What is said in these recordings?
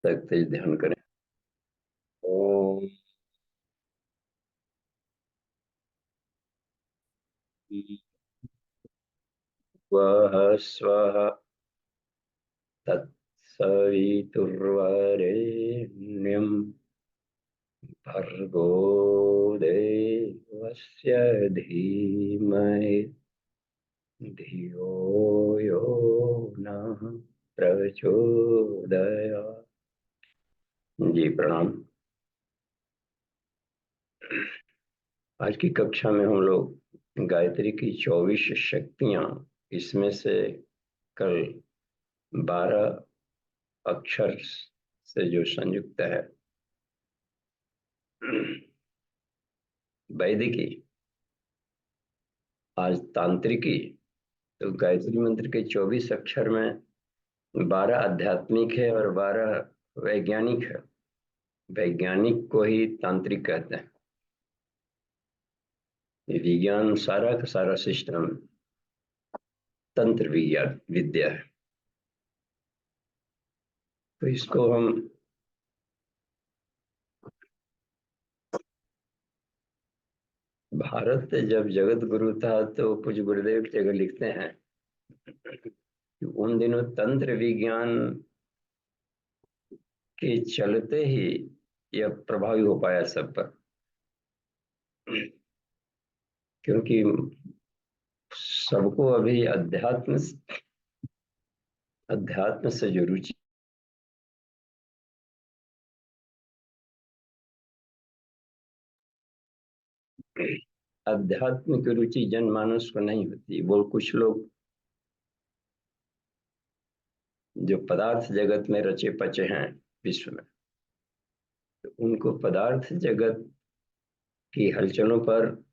तक तेज ध्यान करें। ओम वः स्वः तत्सवितुर्वरेण्यं भर्गो देवस्य धीमहि धियो यो नः प्रचोदयात्। जी प्रणाम। आज की कक्षा में हम लोग गायत्री की 24 शक्तियां, इसमें से कल 12 अक्षर से जो संयुक्त है वैदिकी, आज तांत्रिकी। तो गायत्री मंत्र के 24 अक्षर में 12 आध्यात्मिक है और 12 वैज्ञानिक है। वैज्ञानिक को ही तांत्रिक कहते हैं। ये विज्ञान सारा का सारा सिस्टम तंत्र विज्ञान विद्या है। तो इसको हम भारत जब जगत गुरु था तो कुछ गुरुदेव की जगह लिखते हैं कि उन दिनों तंत्र विज्ञान के चलते ही यह प्रभावी हो पाया सब पर, क्योंकि सबको अभी अध्यात्म से जो रुचि, अध्यात्म की रुचि जनमानस को नहीं होती। वो कुछ लोग जो पदार्थ जगत में रचे पचे हैं विश्व में, तो उनको पदार्थ जगत की हलचलों पर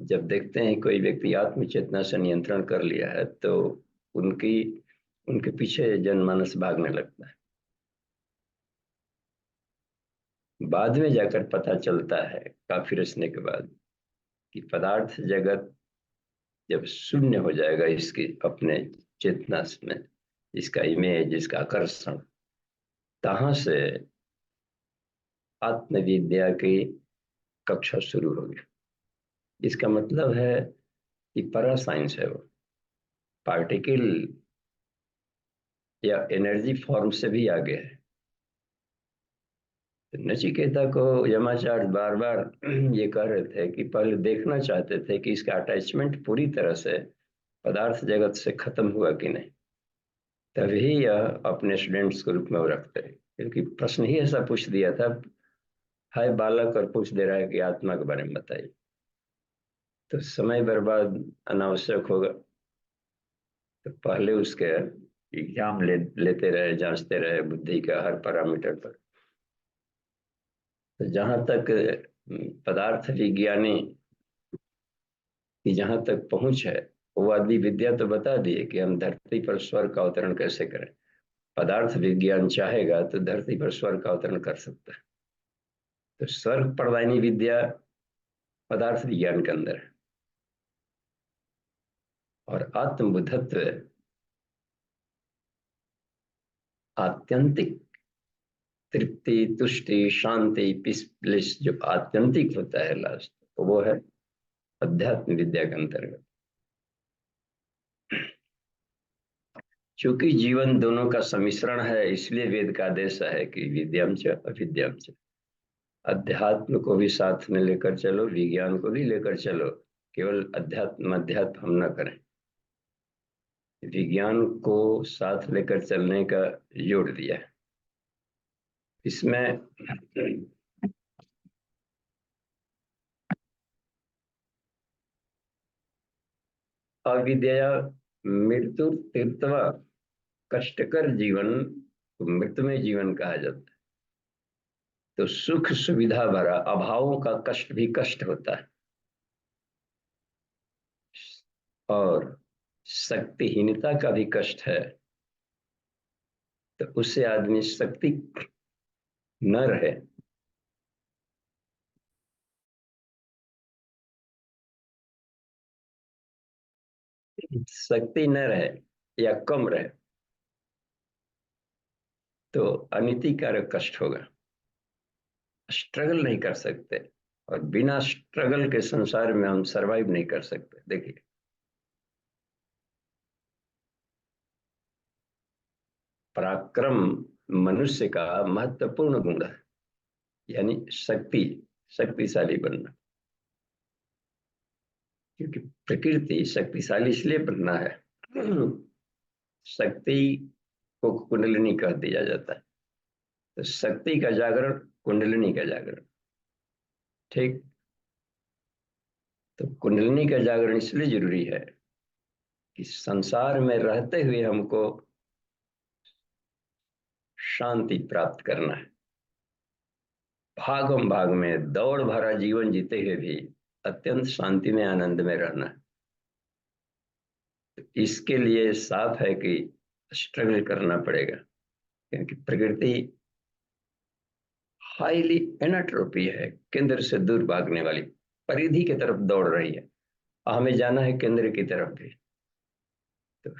जब देखते हैं कोई व्यक्ति आत्मचेतना से नियंत्रण कर लिया है, तो उनकी उनके पीछे जनमानस भागने लगता है। बाद में जाकर पता चलता है, काफी रचने के बाद, कि पदार्थ जगत जब शून्य हो जाएगा इसकी अपने चेतना में, इसका इमेज, इसका आकर्षण, तहां से आत्मविद्या की कक्षा शुरू होगी। इसका मतलब है कि परा साइंस है वो, पार्टिकल या एनर्जी फॉर्म से भी आगे है। तो नचिकेता को यमाचार्य बार बार ये कह रहे थे कि पहले देखना चाहते थे कि इसका अटैचमेंट पूरी तरह से पदार्थ जगत से खत्म हुआ कि नहीं, तभी यह अपने स्टूडेंट्स के रूप में वो रखते हैं। क्योंकि प्रश्न ही ऐसा पूछ दिया था, हाय बालक, और पूछ दे रहा है कि आत्मा के बारे में बताइए, तो समय बर्बाद अनावश्यक होगा। तो पहले उसके एग्जाम लेते रहे, जांचते रहे बुद्धि का हर पैरामीटर पर। तो जहां तक पदार्थ विज्ञानी की जहां तक पहुंच है, वो आदि विद्या तो बता दिए कि हम धरती पर स्वर्ग का अवतरण कैसे करें। पदार्थ विज्ञान चाहेगा तो धरती पर स्वर्ग का अवतरण कर सकता है। तो स्वर्ग प्रदायनी विद्या पदार्थ विज्ञान के अंदर है, और आत्मबुद्धत्व आत्यंतिक तृप्ति, तुष्टि, शांति, पीस जो आत्यंतिक होता है लास्ट, तो वो है अध्यात्म विद्या के अंतर्गत। चूंकि जीवन दोनों का सम्मिश्रण है, इसलिए वेद का आदेश है कि विद्याम च अविद्याम च। अध्यात्म को भी साथ में लेकर चलो, विज्ञान को भी लेकर चलो। केवल अध्यात्म हम न करें, विज्ञान को साथ लेकर चलने का जोड़ दिया है इसमें। अविद्या मृत्यु तीर्थवा, कष्टकर जीवन को मृत्युमय जीवन कहा जाता है। तो सुख सुविधा भरा अभावों का कष्ट भी कष्ट होता है, और शक्तिहीनता का भी कष्ट है। तो उससे आदमी शक्ति न रहे, शक्ति न रहे या कम रहे, तो अनितिकारक कष्ट होगा, स्ट्रगल नहीं कर सकते, और बिना स्ट्रगल के संसार में हम सरवाइव नहीं कर सकते। देखिए, पराक्रम मनुष्य का महत्वपूर्ण गुण है, यानी शक्तिशाली बनना। क्योंकि प्रकृति शक्तिशाली इसलिए बनना है, शक्ति को कुंडलिनी कह दिया जाता है। तो शक्ति का जागरण, कुंडलिनी का जागरण, ठीक। तो कुंडलिनी का जागरण इसलिए जरूरी है कि संसार में रहते हुए हमको शांति प्राप्त करना है। भागम भाग में दौड़ भरा जीवन जीते हुए भी अत्यंत शांति में, आनंद में रहना है। तो इसके लिए साफ है कि स्ट्रगल करना पड़ेगा, क्योंकि प्रकृति हाईली एनाट्रोपी है, केंद्र से दूर भागने वाली, परिधि की तरफ दौड़ रही है। हमें जाना है केंद्र की तरफ भी। तो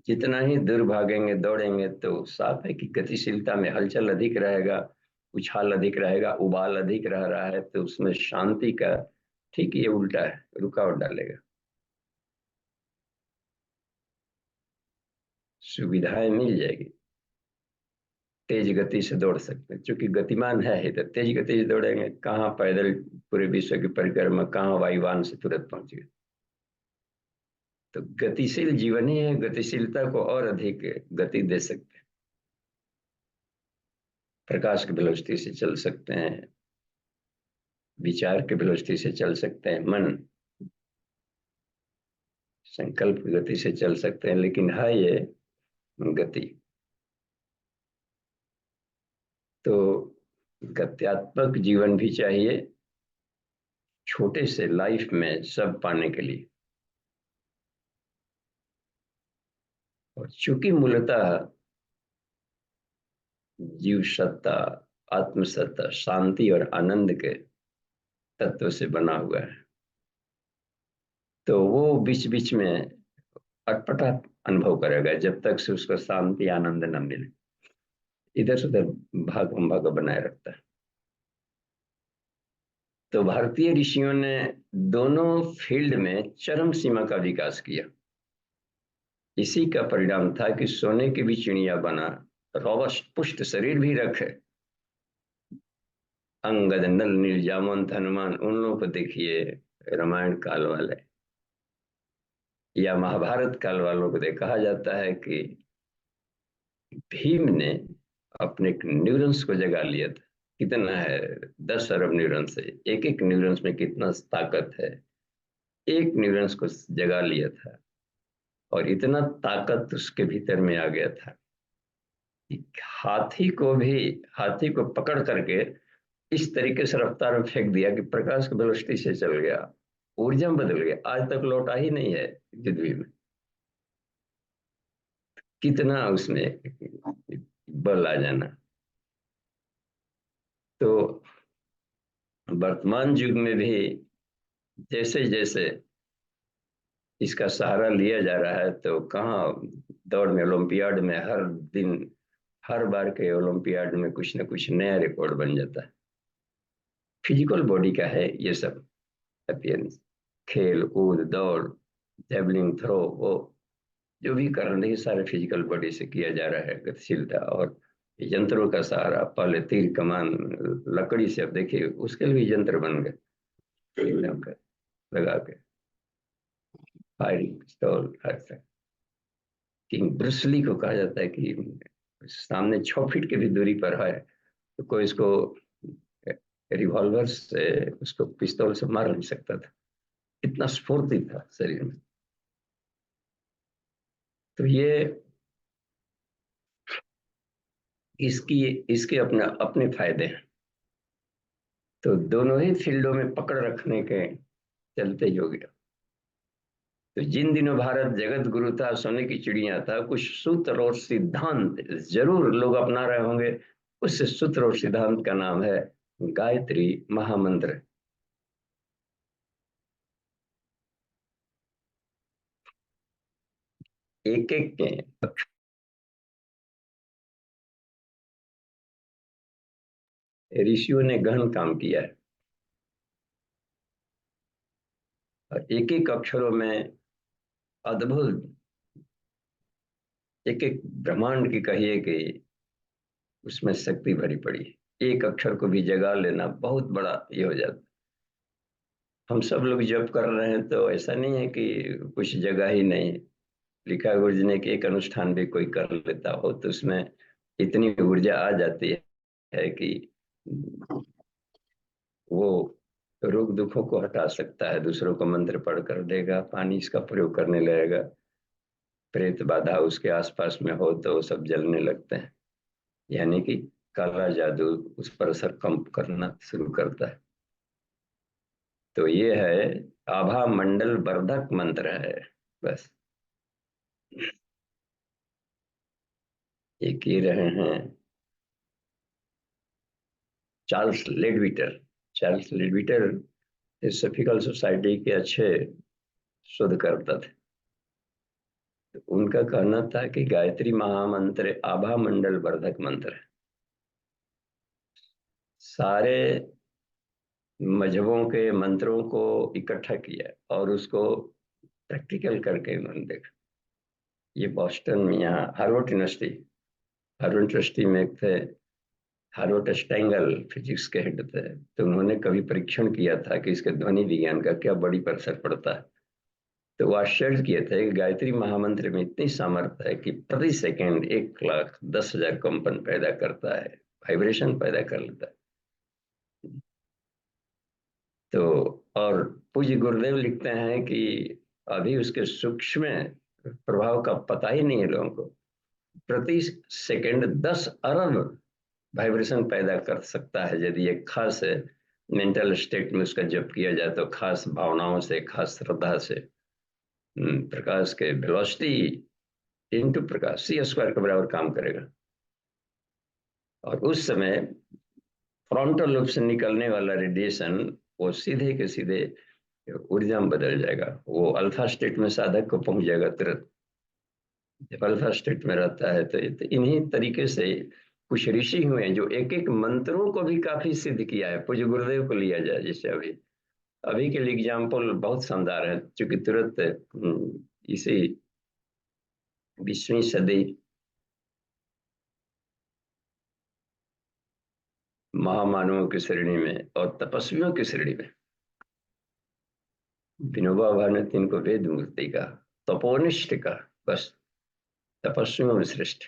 जितना ही दूर भागेंगे, दौड़ेंगे, तो साफ है कि गतिशीलता में हलचल अधिक रहेगा, उछाल अधिक रहेगा, उबाल अधिक रह रहा है, तो उसमें शांति का ठीक ये उल्टा है, रुकावट डालेगा। सुविधाएं मिल जाएगी, तेज गति से दौड़ सकते हैं, क्योंकि गतिमान है ही, तो तेज गति से दौड़ेंगे। कहाँ पैदल पूरे विश्व की परिक्रमा, कहाँ वायुयान से तुरंत पहुंच गए। तो गतिशील जीवन ही है, गतिशीलता को और अधिक गति दे सकते हैं। प्रकाश की वेलोसिटी से चल सकते हैं, विचार की वेलोसिटी से चल सकते हैं, मन संकल्प की गति से चल सकते हैं, लेकिन है ये गति। तो गत्यात्मक जीवन भी चाहिए छोटे से लाइफ में सब पाने के लिए। और चूंकि मूलतः जीव सत्ता, आत्मसत्ता, शांति और आनंद के तत्व से बना हुआ है, तो वो बीच बीच में अटपटा अनुभव करेगा जब तक से उसको शांति आनंद न मिले, इधर से उधर भाग भाग बनाए रखता है। तो भारतीय ऋषियों ने दोनों फील्ड में चरम सीमा का विकास किया। इसी का परिणाम था कि सोने की भी चिड़िया बना, रोबस्ट पुष्ट शरीर भी रखे। अंगद, नल, नील, जामवंत, हनुमान, उन लोगों को देखिए, रामायण काल वाले या महाभारत काल वालों को देख, कहा जाता है कि भीम ने अपने न्यूरॉन्स को जगा लिया था। कितना है, 10 अरब न्यूरॉन्स है, एक एक न्यूरॉन्स में कितना ताकत है, एक न्यूरॉन्स को जगा लिया था। और इतना ताकत उसके भीतर में आ गया था कि हाथी को पकड़ करके इस तरीके से रफ्तार में फेंक दिया कि प्रकाश की वेलोसिटी से चल गया, ऊर्जा में बदल गया, आज तक लौटा ही नहीं है पृथ्वी में। कितना उसमें बल आ जाना। तो वर्तमान युग में भी जैसे जैसे इसका सहारा लिया जा रहा है, तो कहाँ दौड़ में, ओलंपियाड में हर दिन, हर बार के ओलंपियाड में कुछ ना कुछ नया रिकॉर्ड बन जाता है। फिजिकल बॉडी का है ये सब अपियरेंस, खेल कूद, दौड़, जेवलिंग थ्रो, वो जो भी कर रहे हैं सारे फिजिकल बॉडी से किया जा रहा है, गतिशीलता। और यंत्रों का सहारा, पहले तीर कमान लकड़ी से, अब देखिए उसके लिए यंत्र बन गए, लगा के फायरिंग पिस्तौल, हर तरह। किंग ब्रूसली को कहा जाता है कि सामने 6 फीट की भी दूरी पर है तो कोई इसको रिवॉल्वर से, उसको पिस्तौल से मार नहीं सकता था, इतना स्फूर्ति था शरीर में। तो ये इसकी इसके अपने अपने फायदे हैं। तो दोनों ही फील्डों में पकड़ रखने के चलते ही हो गया। तो जिन दिनों भारत जगत गुरु था, सोने की चिड़िया था, कुछ सूत्र और सिद्धांत जरूर लोग अपना रहे होंगे। उस सूत्र और सिद्धांत का नाम है गायत्री महामंत्र। एक एक के ऋषियों ने गहन काम किया है और एक एक अक्षरों में अद्भुत, एक एक ब्रह्मांड की कहिए कि उसमें शक्ति भरी पड़ी है। एक अक्षर को भी जगा लेना बहुत बड़ा ये हो जाता। हम सब लोग जब कर रहे हैं तो ऐसा नहीं है कि कुछ जगह ही नहीं है। लिखा है गुरु जी ने कि एक अनुष्ठान भी कोई कर लेता हो तो उसमें इतनी ऊर्जा आ जाती है कि वो रोग दुखों को हटा सकता है। दूसरों को मंत्र पढ़ कर देगा, पानी इसका प्रयोग करने लगेगा, प्रेत बाधा उसके आसपास में हो तो वो सब जलने लगते हैं, यानी कि काला जादू उस पर असर कम करना शुरू करता है। तो ये है आभा मंडल वर्धक मंत्र है। बस एक ये रहे हैं चार्ल्स लेडविटर। चार्ल्स लेडविटर थियोसॉफिकल सोसाइटी के अच्छे शोधकर्ता थे। तो उनका कहना था कि गायत्री महामंत्र आभा मंडल वर्धक मंत्र है। सारे मजहबों के मंत्रों को इकट्ठा किया और उसको प्रैक्टिकल करके उन्होंने देखा। ये बॉस्टन में यहाँ हार्वर्ड यूनिवर्सिटी में एक थे, हार्वर्ड स्टेंगल फिजिक्स के हेड थे। तो उन्होंने कभी परीक्षण किया था कि इसके ध्वनि विज्ञान का क्या बड़ी पर असर पड़ता है। तो वो आश्चर्य किए थे कि गायत्री महामंत्र में इतनी सामर्थ्य है कि प्रति सेकंड 1,10,000 कंपन पैदा करता है, वाइब्रेशन पैदा कर लेता है। तो और पूज्य गुरुदेव लिखते हैं कि अभी उसके सूक्ष्म प्रभाव का पता ही नहीं है लोगों को। प्रति सेकंड 10 अरब वाइब्रेशन पैदा कर सकता है यदि एक खास मेंटल स्टेट में उसका जप किया जाए तो, खास भावनाओं से, खास श्रद्धा से। प्रकाश के वेलोसिटी इंटू प्रकाश सी स्क्वायर के बराबर काम करेगा। और उस समय फ्रंटल लोब से निकलने वाला रेडिएशन वो सीधे के सीधे ऊर्जा में बदल जाएगा। वो अल्फा स्टेट में साधक को पहुंच जाएगा तुरंत। जब अल्फा स्टेट में रहता है तो इन्हीं तरीके से कुछ ऋषि हुए हैं जो एक एक मंत्रों को भी काफी सिद्ध किया है। पूज्य गुरुदेव को लिया जाए, जैसे अभी अभी के लिए एग्जाम्पल बहुत शानदार है, क्योंकि तुरंत इसी 20वीं सदी महामानवों की श्रेणी में और तपस्वियों की श्रेणी में विनोबा भावे ने इनको वेद मूर्ति का, तपोनिष्ठ का, बस तपस्वियों में श्रेष्ठ।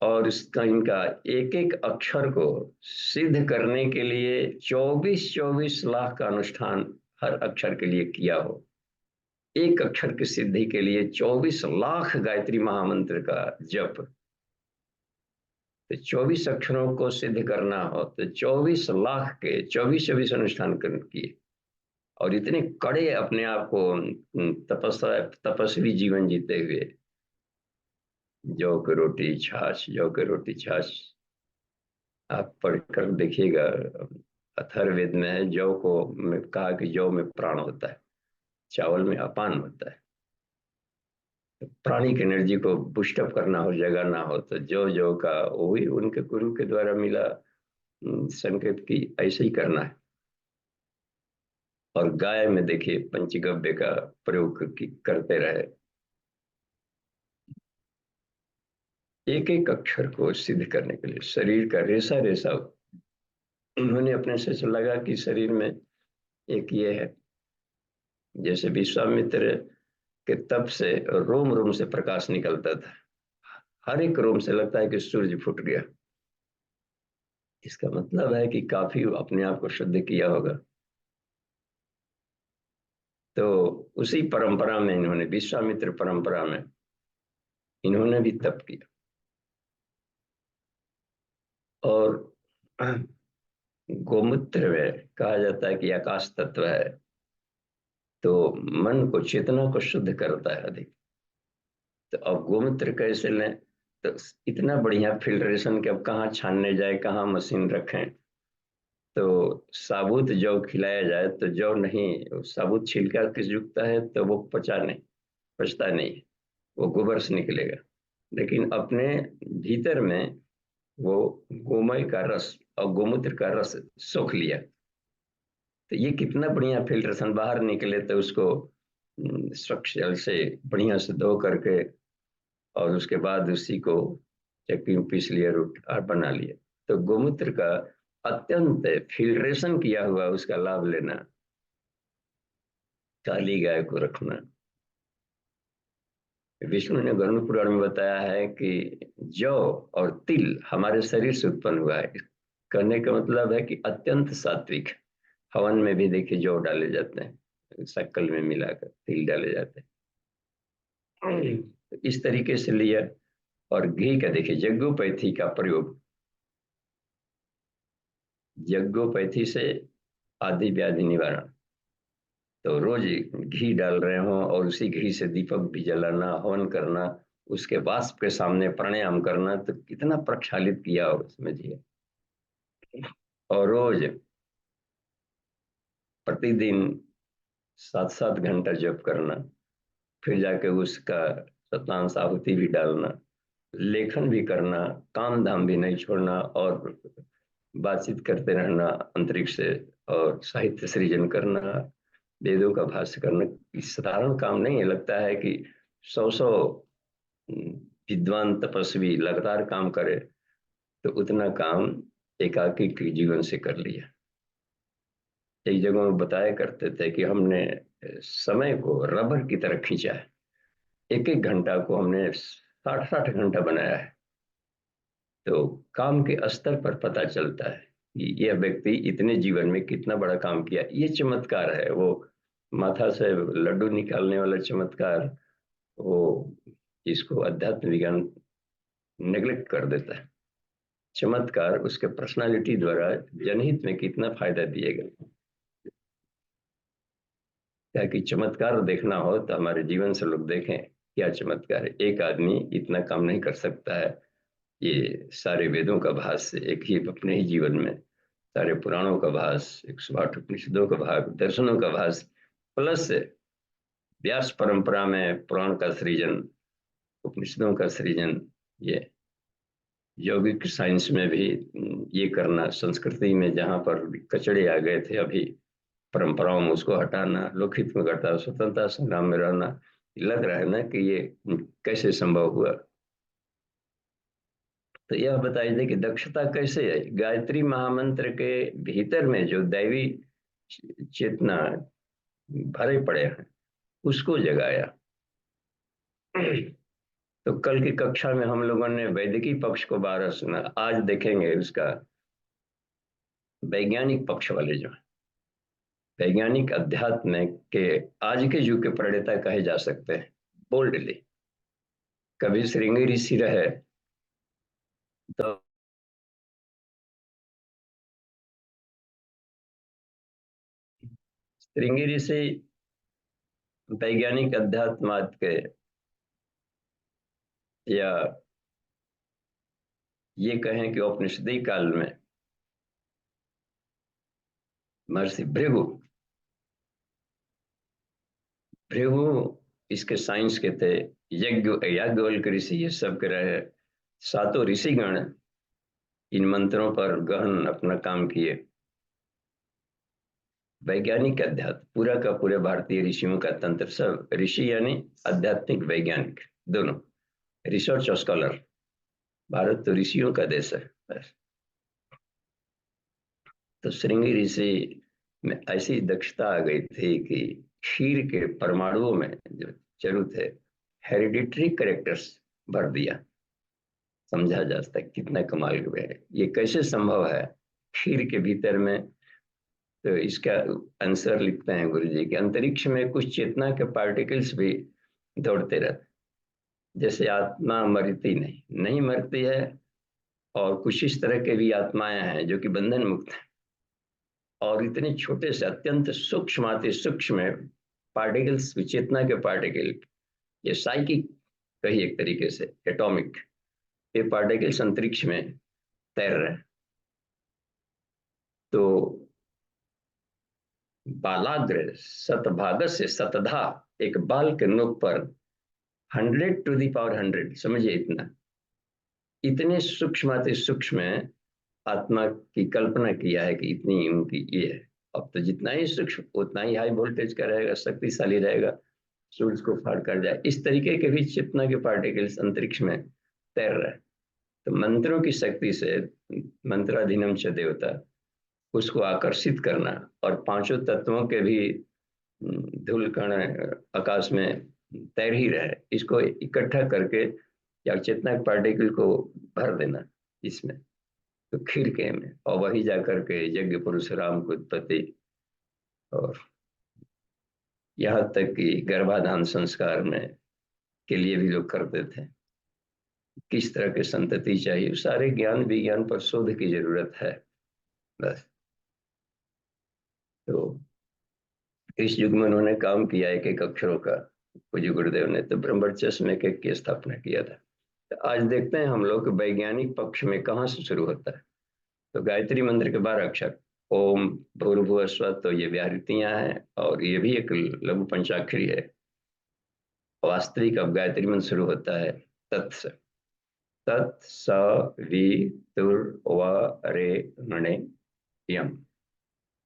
और इसका इनका एक एक अक्षर को सिद्ध करने के लिए 24-24 लाख का अनुष्ठान हर अक्षर के लिए किया हो। एक अक्षर की सिद्धि के लिए 24 लाख गायत्री महामंत्र का जप। तो 24 अक्षरों को सिद्ध करना हो तो 24 लाख के 24-24 अनुष्ठान किए। और इतने कड़े अपने आप को तपस्वी जीवन जीते हुए, जौ की रोटी छाछ, जौ की रोटी छाछ आप पढ़कर देखिएगा। अथर्ववेद में है, जौ को में कहा कि जौ में प्राण होता है, चावल में अपान होता है। तो प्राणी की एनर्जी को बुस्टअप करना हो, जगाना हो तो जौ जौ का वही उनके गुरु के द्वारा मिला संकेत की ऐसे ही करना है। और गाय में देखिए पंचगव्य का प्रयोग करते रहे। एक एक अक्षर को सिद्ध करने के लिए शरीर का रेसा रेसा उन्होंने अपने से लगा कि शरीर में एक ये है, जैसे विश्वामित्र के तप से रोम रोम से प्रकाश निकलता था। हर एक रोम से लगता है कि सूर्य फूट गया। इसका मतलब है कि काफी अपने आप को शुद्ध किया होगा। तो उसी परंपरा में इन्होंने, विश्वामित्र परंपरा में इन्होंने भी तप किया। और गोमूत्र में कहा जाता है कि आकाश तत्व है, तो मन को, चेतना को शुद्ध करता है अधिक। तो अब गोमूत्र कैसे लें? तो इतना बढ़िया फिल्ट्रेशन कि अब कहाँ छानने जाए, कहाँ मशीन रखें। तो साबुत जौ खिलाया जाए तो जौ नहीं, साबुत छिलका किस युक्त है तो वो पचता नहीं, वो गोबर से निकलेगा। लेकिन अपने भीतर में वो गोमय का रस और गोमूत्र का रस सोख लिया। तो ये कितना बढ़िया फिल्ट्रेशन, बाहर निकले तो उसको स्वच्छ जल से बढ़िया से धो करके और उसके बाद उसी को चक्की में पीस लिया, रोटी और बना लिया। तो गोमूत्र का अत्यंत फिल्ट्रेशन किया हुआ उसका लाभ लेना, काली गाय को रखना। विष्णु ने गरुड़ पुराण में बताया है कि जौ और तिल हमारे शरीर से उत्पन्न हुआ है। कहने का मतलब है कि अत्यंत सात्विक। हवन में भी देखिए जौ डाले जाते हैं, शक्कर में मिलाकर तिल डाले जाते हैं। तो इस तरीके से लिया। और घी का देखिए यज्ञोपैथी का प्रयोग, यज्ञोपैथी से आदि व्याधि निवारण। तो रोज घी डाल रहे हो और उसी घी से दीपक भी जलाना, हवन करना, उसके वाष्प के सामने प्राणायाम करना, तो कितना प्रक्षालित किया और समझिए। और रोज प्रतिदिन 7-7 घंटा जप करना, फिर जाके उसका सत्यांश आहुति भी डालना, लेखन भी करना, काम धाम भी नहीं छोड़ना और बातचीत करते रहना अंतरिक्ष से, और साहित्य सृजन करना, वेदों का भाष्य करना। साधारण काम नहीं है। लगता है कि 100 विद्वान तपस्वी लगातार काम करे, तो उतना काम एकाकी के जीवन से कर लिया। एक जगह में बताया करते थे कि हमने समय को रबर की तरह खींचा है, 1-1 घंटा को हमने 60-60 घंटा बनाया है। तो काम के स्तर पर पता चलता है कि यह व्यक्ति इतने जीवन में कितना बड़ा काम किया। ये चमत्कार है, वो माथा से लड्डू निकालने वाला चमत्कार, वो इसको अध्यात्म विज्ञान नेग्लेक्ट कर देता है। चमत्कार उसके पर्सनालिटी द्वारा जनहित में कितना फायदा दिएगा। क्या कि चमत्कार देखना हो तो हमारे जीवन से लोग देखें क्या चमत्कार है। एक आदमी इतना काम नहीं कर सकता है। ये सारे वेदों का भाष्य, एक ही अपने ही जीवन में सारे पुराणों का भाष्य, 108 उपनिषदों का भाग, दर्शनों का भाष्य, प्लस व्यास परंपरा में पुराण का सृजन, उपनिषदों का सृजन, ये यौगिक साइंस में भी ये करना, संस्कृति में जहाँ पर कचड़े आ गए थे अभी परंपराओं में, उसको हटाना, लोकहित में करता, स्वतंत्रता संग्राम में रहना। लग रहा है ना कि ये कैसे संभव हुआ। तो यह बताइए दे कि दक्षता कैसे है। गायत्री महामंत्र के भीतर में जो दैवी चेतना भरे पड़े हैं उसको जगाया। तो कल की कक्षा में हम लोगों ने वैदिकी पक्ष को 12 सुना, आज देखेंगे उसका वैज्ञानिक पक्ष वाले जो है। वैज्ञानिक अध्यात्म के आज के युग के प्रणेता कहे जा सकते हैं बोल्डली। कभी श्रृंगी ऋषि रहे तो श्रृंगी ऋषि वैज्ञानिक अध्यात्म के, या ये कहें कि औपनिषदिक काल में महर्षि भृगु, भृगु इसके साइंस के थे। यज्ञ याज्ञवल्क्य ऋषि ये सब के रहे। सातों ऋषिगण इन मंत्रों पर गहन अपना काम किए। वैज्ञानिक अध्यात्म पूरा का पूरे भारतीय ऋषियों का तंत्र, सब ऋषि यानी आध्यात्मिक वैज्ञानिक दोनों, रिसर्च और स्कॉलर। भारत तो ऋषियों का देश है। तो श्रृंगी ऋषि में ऐसी दक्षता आ गई थी कि क्षीर के परमाणुओं में जो चरु थे, हेरिडिटरी करेक्टर्स भर दिया। समझा जा सकता है कितना कमाल हुए है, ये कैसे संभव है क्षीर के भीतर में। तो इसका आंसर लिखते हैं गुरु जी कि अंतरिक्ष में कुछ चेतना के पार्टिकल्स भी दौड़ते रहते, जैसे आत्मा मरती नहीं मरती है। और कुछ इस तरह के भी आत्माएं हैं जो कि बंधन मुक्त है, और इतने छोटे से अत्यंत सूक्ष्म अति सूक्ष्म पार्टिकल्स, चेतना के पार्टिकल, ये साइकिक कही एक तरीके से एटॉमिक, ये पार्टिकल्स अंतरिक्ष में तैर रहे हैं। तो बालाग्र शतभाग से शतधा, एक बाल के नोक पर 100 टू दी पावर 100, समझिए इतना इतने सूक्ष्माति सूक्ष्म आत्मा की कल्पना किया है कि इतनी उनकी ये है। अब तो जितना ही सूक्ष्म उतना ही हाई वोल्टेज का रहेगा, शक्तिशाली रहेगा, सूरज को फाड़ कर जाए। इस तरीके के भी चेतना के पार्टिकल्स अंतरिक्ष में तैर रहे हैं। तो मंत्रों की शक्ति से, मंत्राधीनम च देवता, उसको आकर्षित करना, और पांचों तत्वों के भी धूल कण आकाश में तैर ही रहे, इसको इकट्ठा करके या चेतना पार्टिकल को भर देना इसमें, तो खिड़के में, और वही जाकर के यज्ञ पुरुष राम की उत्पत्ति, और यहाँ तक कि गर्भाधान संस्कार में के लिए भी लोग करते थे, किस तरह की संतति चाहिए, सारे ज्ञान विज्ञान पर शोध की जरूरत है बस। तो इस युग में उन्होंने काम किया एक एक अक्षरों का। पूज्य गुरुदेव ने तो ब्रह्मवर्चस्व में एक की स्थापना किया था। तो आज देखते हैं हम लोग वैज्ञानिक पक्ष में कहाँ से शुरू होता है। तो गायत्री मंत्र के 12 अक्षर ओम भूर्भुवः स्वः, तो ये व्याहृतियां हैं, और ये भी एक लघु पंचाक्षरी है। वास्तविक अब गायत्री मंत्र शुरू होता है तत् से। तत् स वे णे यम।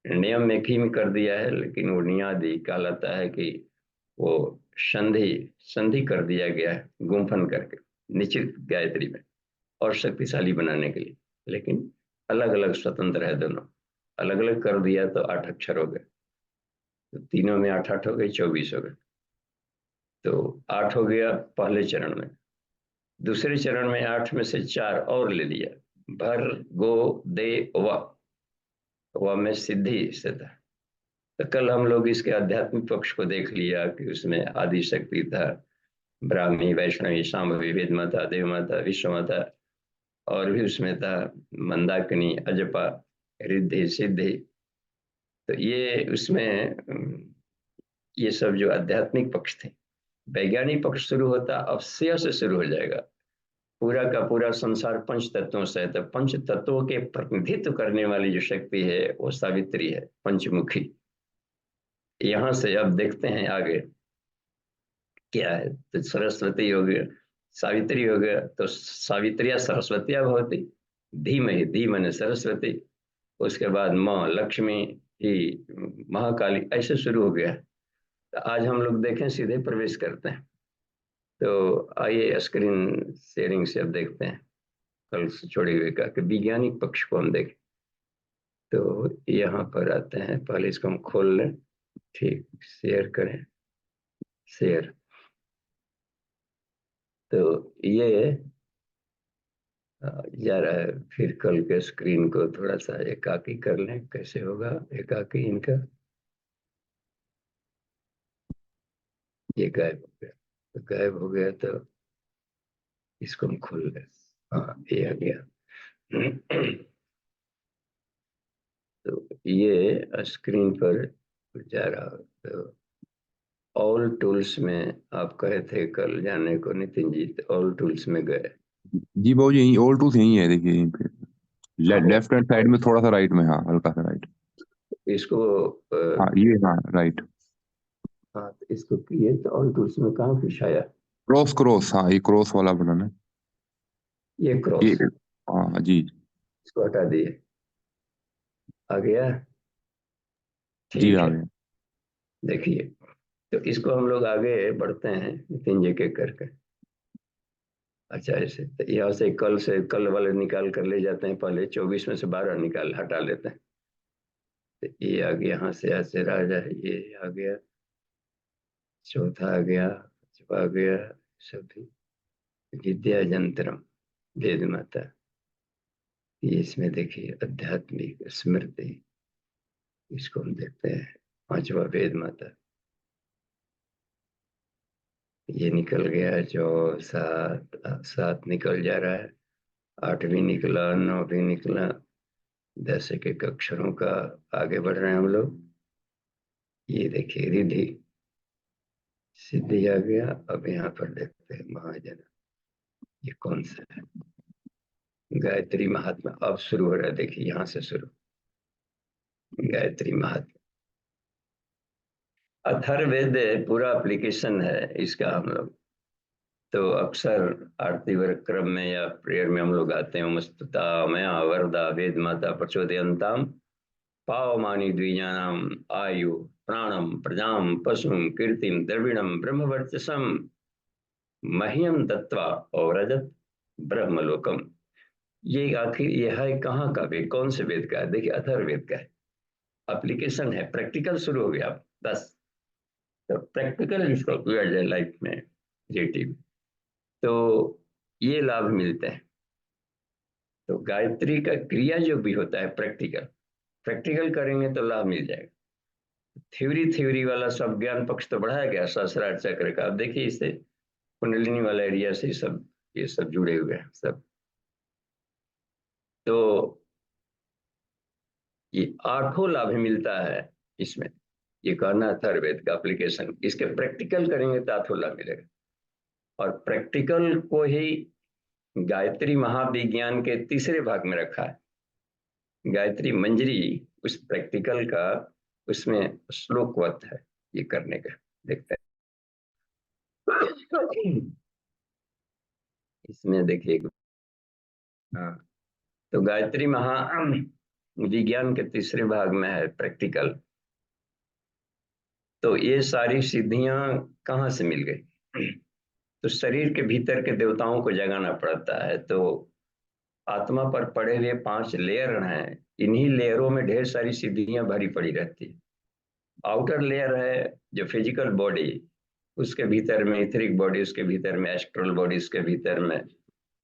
नियम एक ही में कर दिया है, लेकिन वो नियादी कहलाता है कि वो संधि संधि कर दिया गया है, गुम्फन करके निश्चित गायत्री में, और शक्तिशाली बनाने के लिए। लेकिन अलग अलग स्वतंत्र है दोनों। अलग अलग कर दिया तो 8 अक्षर हो गए, तो तीनों में 8 8 हो गए, 24 हो गए। तो 8 हो गया पहले चरण में। दूसरे चरण में 8 में से 4 और ले लिया, भर गो दे व में सिद्धि स्थित है। तो कल हम लोग इसके आध्यात्मिक पक्ष को देख लिया कि उसमें आदि शक्ति था, ब्राह्मी वैष्णवी शांभवी वेद माता देव माता विश्व माता, और भी उसमें था मंदाकिनी अजपा रिद्धि सिद्धि। तो ये उसमें ये सब जो आध्यात्मिक पक्ष थे। वैज्ञानिक पक्ष शुरू होता अवश्य से शुरू हो जाएगा। पूरा का पूरा संसार पंच तत्वों से है, तो पंच तत्वों के प्रतिनिधित्व करने वाली जो शक्ति है वो सावित्री है, पंचमुखी। यहाँ से अब देखते हैं आगे क्या है। तो सरस्वती हो गया, सावित्री हो गया, तो सावित्रिया सरस्वतिया भवती, धीमहि, धी मने सरस्वती। उसके बाद माँ लक्ष्मी ही, महाकाली, ऐसे शुरू हो गया। तो आज हम लोग देखें, सीधे प्रवेश करते हैं। तो आइए स्क्रीन शेयरिंग से अब देखते हैं कल से छोड़े हुए का कि वैज्ञानिक पक्ष को हम देखें। तो यहाँ पर आते हैं, पहले इसको हम खोल लें। ठीक, शेयर करें, शेयर। तो ये जा रहा है। फिर कल के स्क्रीन को थोड़ा सा एकाकी कर लें, कैसे होगा एकाकी इनका। ये गायब हो गया, तो गायब हो गया, तो इसको हम खोल लें। हाँ, ये आ गया। तो ये स्क्रीन पर जा रहा है। तो ऑल टूल्स में आप कहे थे कल जाने को नितिन जी, तो ऑल टूल्स में गए। जी बाबू, यही ऑल टूल्स यही है, देखिए यहीं पे हाँ, लेफ्ट हैंड साइड में थोड़ा सा राइट में, हाँ हल्का सा राइट। इसको हाँ ये, हाँ राइट। हाँ, तो इसको किए तो ऑल टूल्स में कहाँ फिश आया? क्रॉस क्रॉस, हाँ ये क्रॉस वाला बटन है ये ये। क्रॉस, हाँ जी। इसको हटा दिए, आ गया। जी ठीक आ है, गया। देखिए। तो इसको हम लोग आगे बढ़ते हैं नितिन जी के करके। अच्छा, ऐसे तो यहाँ से कल वाले निकाल कर ले जाते हैं, पहले 24 में से 12 निकाल हटा लेते हैं। तो ये आ गया, यहाँ से ऐसे राजा, ये आ गया, चौथा आ गया, पांचवा आ गया, सभी विद्या यंत्रम, वेद माता। ये इसमें देखिए आध्यात्मिक स्मृति, इसको हम देखते हैं, पांचवा वेद माता। ये निकल गया, जो सात सात निकल जा रहा है, 8 भी निकला, 9 भी निकला, 10 एक अक्षरों का आगे बढ़ रहे हैं हम लोग। ये देखिए रिद्धि सिद्धि आ गया। अब यहाँ पर देखते हैं महाजन, ये कौन सा है? गायत्री महात्मा अब शुरू हो रहा है, देखिए यहाँ से शुरू, गायत्री महात्मा। अथर्ववेद पूरा एप्लीकेशन है इसका हम लोग। तो अक्सर आरती वर्ग क्रम में या प्रेयर में हम लोग आते हैं, मस्तुता मया वरदा वेद माता प्रचोदयंताम पावमानी द्विजानाम आयु प्राणम प्रजाम पशुम कीर्तिम द्रविणम ब्रह्मवर्चसम मह्यम दत्वा और रजत ब्रह्मलोकम। ये आखिर यह है कहाँ का वेद, कौन से वेद का है? देखिए अथर्ववेद का है। एप्लीकेशन है, प्रैक्टिकल शुरू हो गया बस। तो प्रैक्टिकल जिसको किया जाए लाइफ में क्रिएटिव, तो ये लाभ मिलते हैं। तो गायत्री का क्रिया जो भी होता है प्रैक्टिकल, प्रैक्टिकल करेंगे तो लाभ मिल जाएगा। थ्योरी थ्योरी वाला सब ज्ञान पक्ष तो बढ़ाया गया सहस्रार चक्र का। अब देखिए इससे कुंडलिनी वाला एरिया से सब ये सब जुड़े हुए हैं सब। तो ये आठों लाभ मिलता है इसमें। ये कहना अथर्ववेद का एप्लीकेशन, इसके प्रैक्टिकल करेंगे तो आठों लाभ मिलेगा। और प्रैक्टिकल को ही गायत्री महाविज्ञान के तीसरे भाग में रखा है। गायत्री मंजरी उस प्रैक्टिकल का उसमें श्लोकवत है ये करने का। देखते हैं इसमें देखिए। हाँ, तो गायत्री विज्ञान के तीसरे भाग में है प्रैक्टिकल। तो ये सारी सिद्धियां कहाँ से मिल गई? तो शरीर के भीतर के देवताओं को जगाना पड़ता है। तो आत्मा पर पड़े हुए 5 लेयर हैं, इन्हीं लेयरों में ढेर सारी सिद्धियां भरी पड़ी रहती है। आउटर लेयर है जो फिजिकल बॉडी, उसके भीतर में इथरिक बॉडी, उसके भीतर में एस्ट्रल बॉडी, उसके भीतर में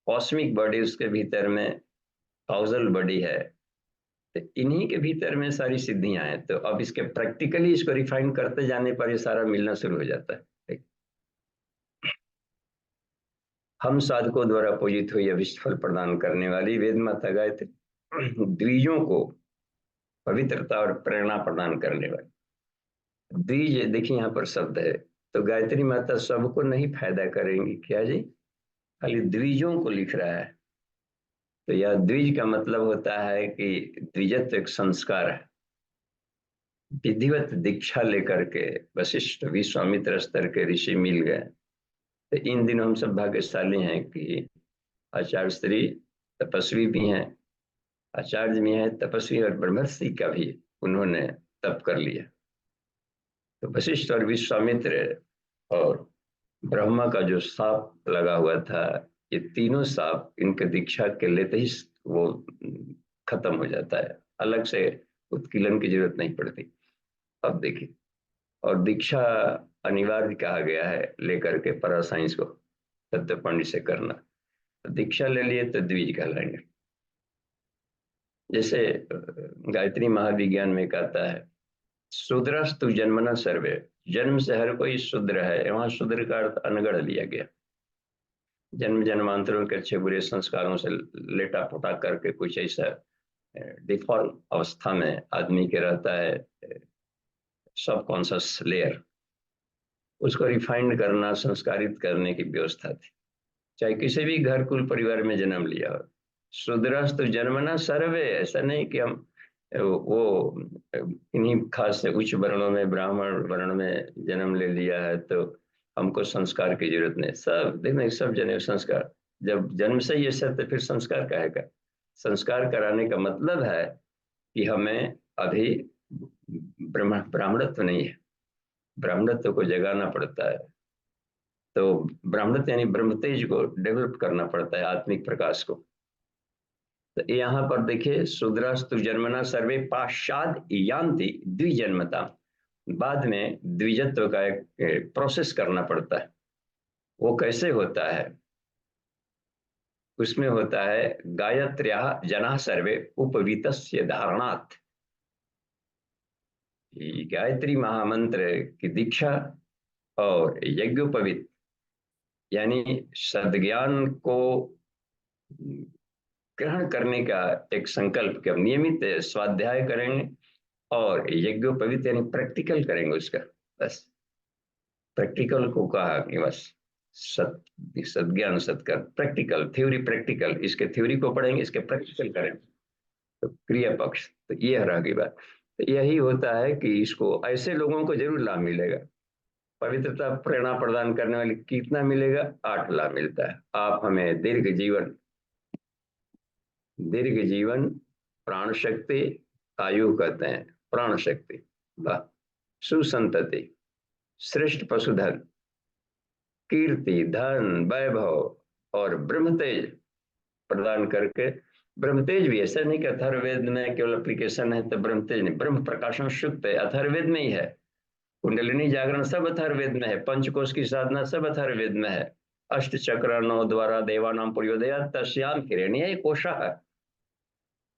कॉस्मिक बॉडी, उसके भीतर में काउजल बॉडी है। तो इन्हीं के भीतर में सारी सिद्धियां हैं। तो अब इसके प्रैक्टिकली इसको रिफाइन करते जाने पर ये सारा मिलना शुरू हो जाता है। हम साधकों द्वारा पूजित हुई अभिष्ट फल प्रदान करने वाली वेद माता गायत्री द्विजों को पवित्रता और प्रेरणा प्रदान करने वाली। द्विज देखिए यहाँ पर शब्द है, तो गायत्री माता सबको नहीं फायदा करेंगी क्या जी? खाली द्विजों को लिख रहा है। तो यह द्विज का मतलब होता है कि द्विजत्व एक संस्कार है। विधिवत दीक्षा लेकर के वशिष्ठ विश्वामित्र स्तर के ऋषि मिल गए। तो इन दिनों हम सब भाग्यशाली हैं कि आचार्य श्री तपस्वी भी हैं, आचार्य भी हैं तपस्वी, और ब्रह्मर्षि का भी उन्होंने तप कर लिया। तो वशिष्ठ और विश्वामित्र और ब्रह्मा का जो साप लगा हुआ था, ये तीनों साप इनके दीक्षा के लेते ही वो खत्म हो जाता है, अलग से उत्कीलन की जरूरत नहीं पड़ती। अब देखिए, और दीक्षा अनिवार्य कहा गया है लेकर के परासाइंस को सत्य पंडित से करना। तो दीक्षा ले लिए तो द्विज कहलाएंगे। जैसे गायत्री महाविज्ञान में कहता है शूद्रस्तु जन्मना सर्वे, जन्म से हर कोई शूद्र है। वहां शूद्र का अर्थ अनगढ़ लिया गया। जन्म जन्मांतरों के अच्छे बुरे संस्कारों से लेटा पोटा करके कुछ ऐसा डिफॉल्ट अवस्था में आदमी के रहता है, सबकॉन्शियस लेयर, उसको रिफाइंड करना, संस्कारित करने की व्यवस्था थी। चाहे किसी भी घर कुल परिवार में जन्म लिया हो, शूद्रस्तु जन्मना सर्वे, ऐसा नहीं कि हम वो इन्हीं खास उच्च वर्णों में ब्राह्मण वर्ण में जन्म ले लिया है तो हमको संस्कार की जरूरत नहीं। सब देखने सब जने संस्कार, जब जन्म से ही ऐसा तो फिर संस्कार कहेगा। संस्कार कराने का मतलब है कि हमें अभी ब्राह्मणत्व नहीं है, ब्राह्मणत्व को जगाना पड़ता है। तो ब्राह्मणत्व यानी ब्रह्म तेज को डेवलप करना पड़ता है, आत्मिक प्रकाश को। तो यहाँ पर देखिए शूद्रस्तु जन्मना सर्वे पाश्चाद यान्ति द्विजन्मता, बाद में द्विजत्व का एक प्रोसेस करना पड़ता है। वो कैसे होता है? उसमें होता है गायत्र्या जना सर्वे उपवीतस्य धारणात्। गायत्री महामंत्र की दीक्षा और यज्ञोपवीत यानी सद्ज्ञान को ग्रहण करने का एक संकल्प कि हम नियमित स्वाध्याय करेंगे और यज्ञोपवीत यानी प्रैक्टिकल करेंगे उसका। बस प्रैक्टिकल को कहा कि बस सद्ज्ञान सत्कर, प्रैक्टिकल थ्योरी प्रैक्टिकल, इसके थ्योरी को पढ़ेंगे, इसके प्रैक्टिकल करेंगे। तो क्रिया पक्ष तो ये रह गई बात। तो यही होता है कि इसको ऐसे लोगों को जरूर लाभ मिलेगा पवित्रता प्रेरणा प्रदान करने वाली कितना मिलेगा? 8 लाख मिलता है। आप हमें दीर्घ जीवन, प्राण शक्ति, आयु कहते हैं, प्राण शक्ति, वाह, सुसंतति, श्रेष्ठ पशुधन, कीर्ति, धन, वैभव और ब्रह्म तेज प्रदान करके, ब्रह्म तेज भी, ऐसा नहीं कि अथर्ववेद में केवल एप्लीकेशन है तो ब्रह्म तेज नहीं, ब्रह्म प्रकाशन सुक्त है, अथर्ववेद में ही है। कुंडलिनी जागरण सब अथर्ववेद में है, पंचकोश की साधना सब अथर्ववेद में है। अष्ट चक्र 9 द्वारा देवानाम प्रयोदया तस्याम हिरण्य कोशा है।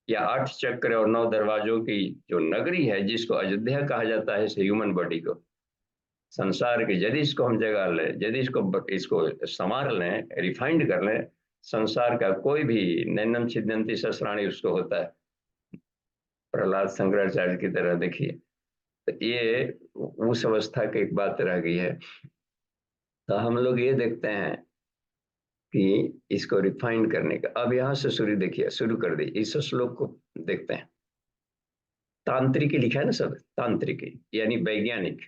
या 8 चक्र और 9 दरवाजों की जो नगरी है, जिसको अयोध्या कहा जाता है, इस ह्यूमन बॉडी को, संसार की, यदि इसको हम जगा लें, यदि इसको संवार लें, रिफाइंड कर लें, संसार का कोई भी नैनम छिदंती ससराणी उसको होता है। प्रहलाद शंकराचार्य की तरह देखिए, तो ये उस अवस्था की एक बात रह गई है। तो हम लोग ये देखते हैं कि इसको रिफाइंड करने का, अब यहां से शुरू देखिए, शुरू कर दी, इस श्लोक को देखते हैं। तांत्रिकी लिखा है ना सब, तांत्रिकी यानी वैज्ञानिक,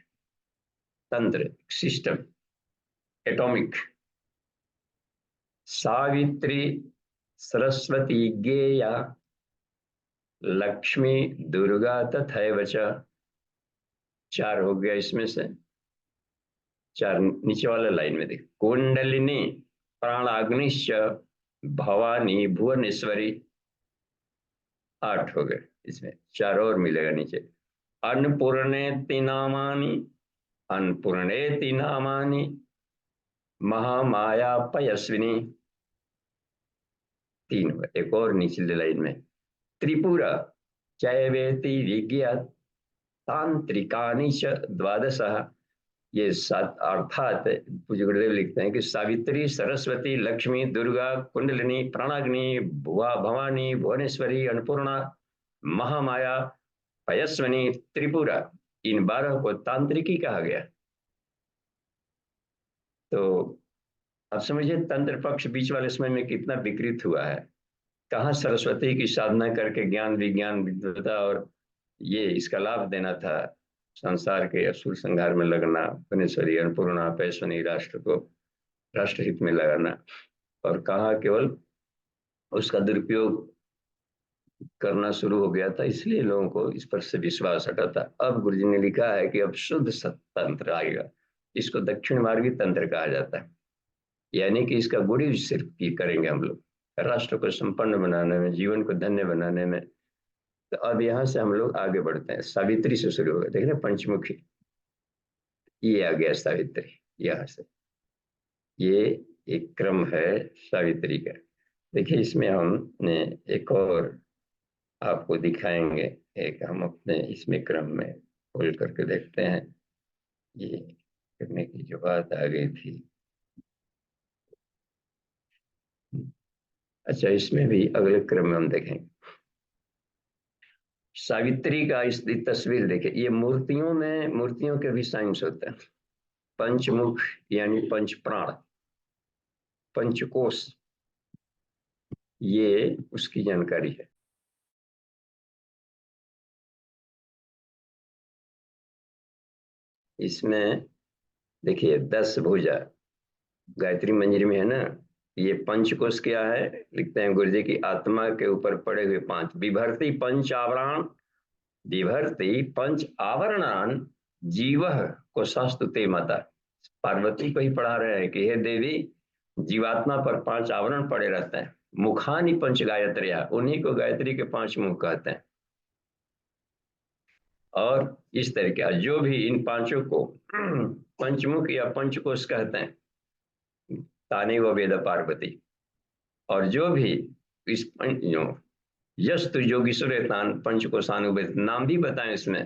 तंत्र, सिस्टम, एटॉमिक। सावित्री, सरस्वती, ज्ञेया, लक्ष्मी, दुर्गा तथैव च। 4 हो गया इसमें से। 4 नीचे वाले लाइन में देख, कुंडलिनी, प्राणाग्निश्च, भवानी, भुवनेश्वरी। 8 हो गए इसमें, 4 और मिलेगा नीचे। अन्नपूर्णेति नामानि, अन्नपूर्णेति नामानि, महामाया पयस्विनी। 3, एक और निचली लाइन में, त्रिपुरा, चैवेति विज्ञात, तांत्रिकानि च 12। ये 7 अर्थात पूज्य गुरुदेव लिखते हैं कि सावित्री, सरस्वती, लक्ष्मी, दुर्गा, कुंडलिनी, प्राणाग्नि, भवानी, भुवनेश्वरी, अन्नपूर्णा, महामाया, पयस्विनी, त्रिपुरा, इन 12 को तांत्रिकी कहा गया। तो अब समझिए तंत्र पक्ष बीच वाले समय में कितना विकृत हुआ है। कहाँ सरस्वती की साधना करके ज्ञान, विज्ञान, विद्वता और ये इसका लाभ देना था, संसार के असुर संहार में लगना, भुवनेश्वरी, अन्नपूर्णा, पयस्विनी, राष्ट्र को राष्ट्रहित में लगाना, और कहाँ केवल उसका दुरुपयोग करना शुरू हो गया था, इसलिए लोगों को इस पर से विश्वास हटा था। अब गुरुजी ने लिखा है कि अब शुद्ध तंत्र आएगा, इसको दक्षिण मार्गी तंत्र कहा जाता है, यानी कि इसका गुण सिर्फ की करेंगे हम लोग, राष्ट्र को संपन्न बनाने में, जीवन को धन्य बनाने में। तो अब यहाँ से हम लोग आगे बढ़ते हैं, सावित्री से शुरू होगा, देख रहे पंचमुखी, ये आ गया सावित्री, यहाँ से ये एक क्रम है सावित्री का। देखिए इसमें हम एक और आपको दिखाएंगे, एक हम अपने इसमें क्रम में खोल करके देखते हैं, ये करने की जो बात आ गई थी। अच्छा, इसमें भी अगले क्रम में हम देखेंगे सावित्री का। इस तस्वीर देखिए, ये मूर्तियों में, मूर्तियों के भी साइंस होता है। पंचमुख यानी पंच प्राण, पंचकोश, ये उसकी जानकारी है। इसमें देखिए 10 भुजा गायत्री मंजरी में है ना, ये पंचकोश क्या है, लिखते हैं गुरुजी की आत्मा के ऊपर पड़े हुए 5 विभर्ति पंच आवरण, विभर्ति पंच आवरणान जीव को शास्तुते माता। पार्वती को ही पढ़ा रहे हैं कि हे देवी, जीवात्मा पर 5 आवरण पड़े रहते हैं, मुखानी पंच गायत्रिया, उन्हीं को गायत्री के 5 मुख कहते हैं। और इस तरीके जो भी इन 5 को पंचमुख या पंचकोश कहते हैं, ताने व वेद पार्वती। और जो भी इस यस्तु योगीश्वर पंचकोशानुवेद, नाम भी बताएं इसमें,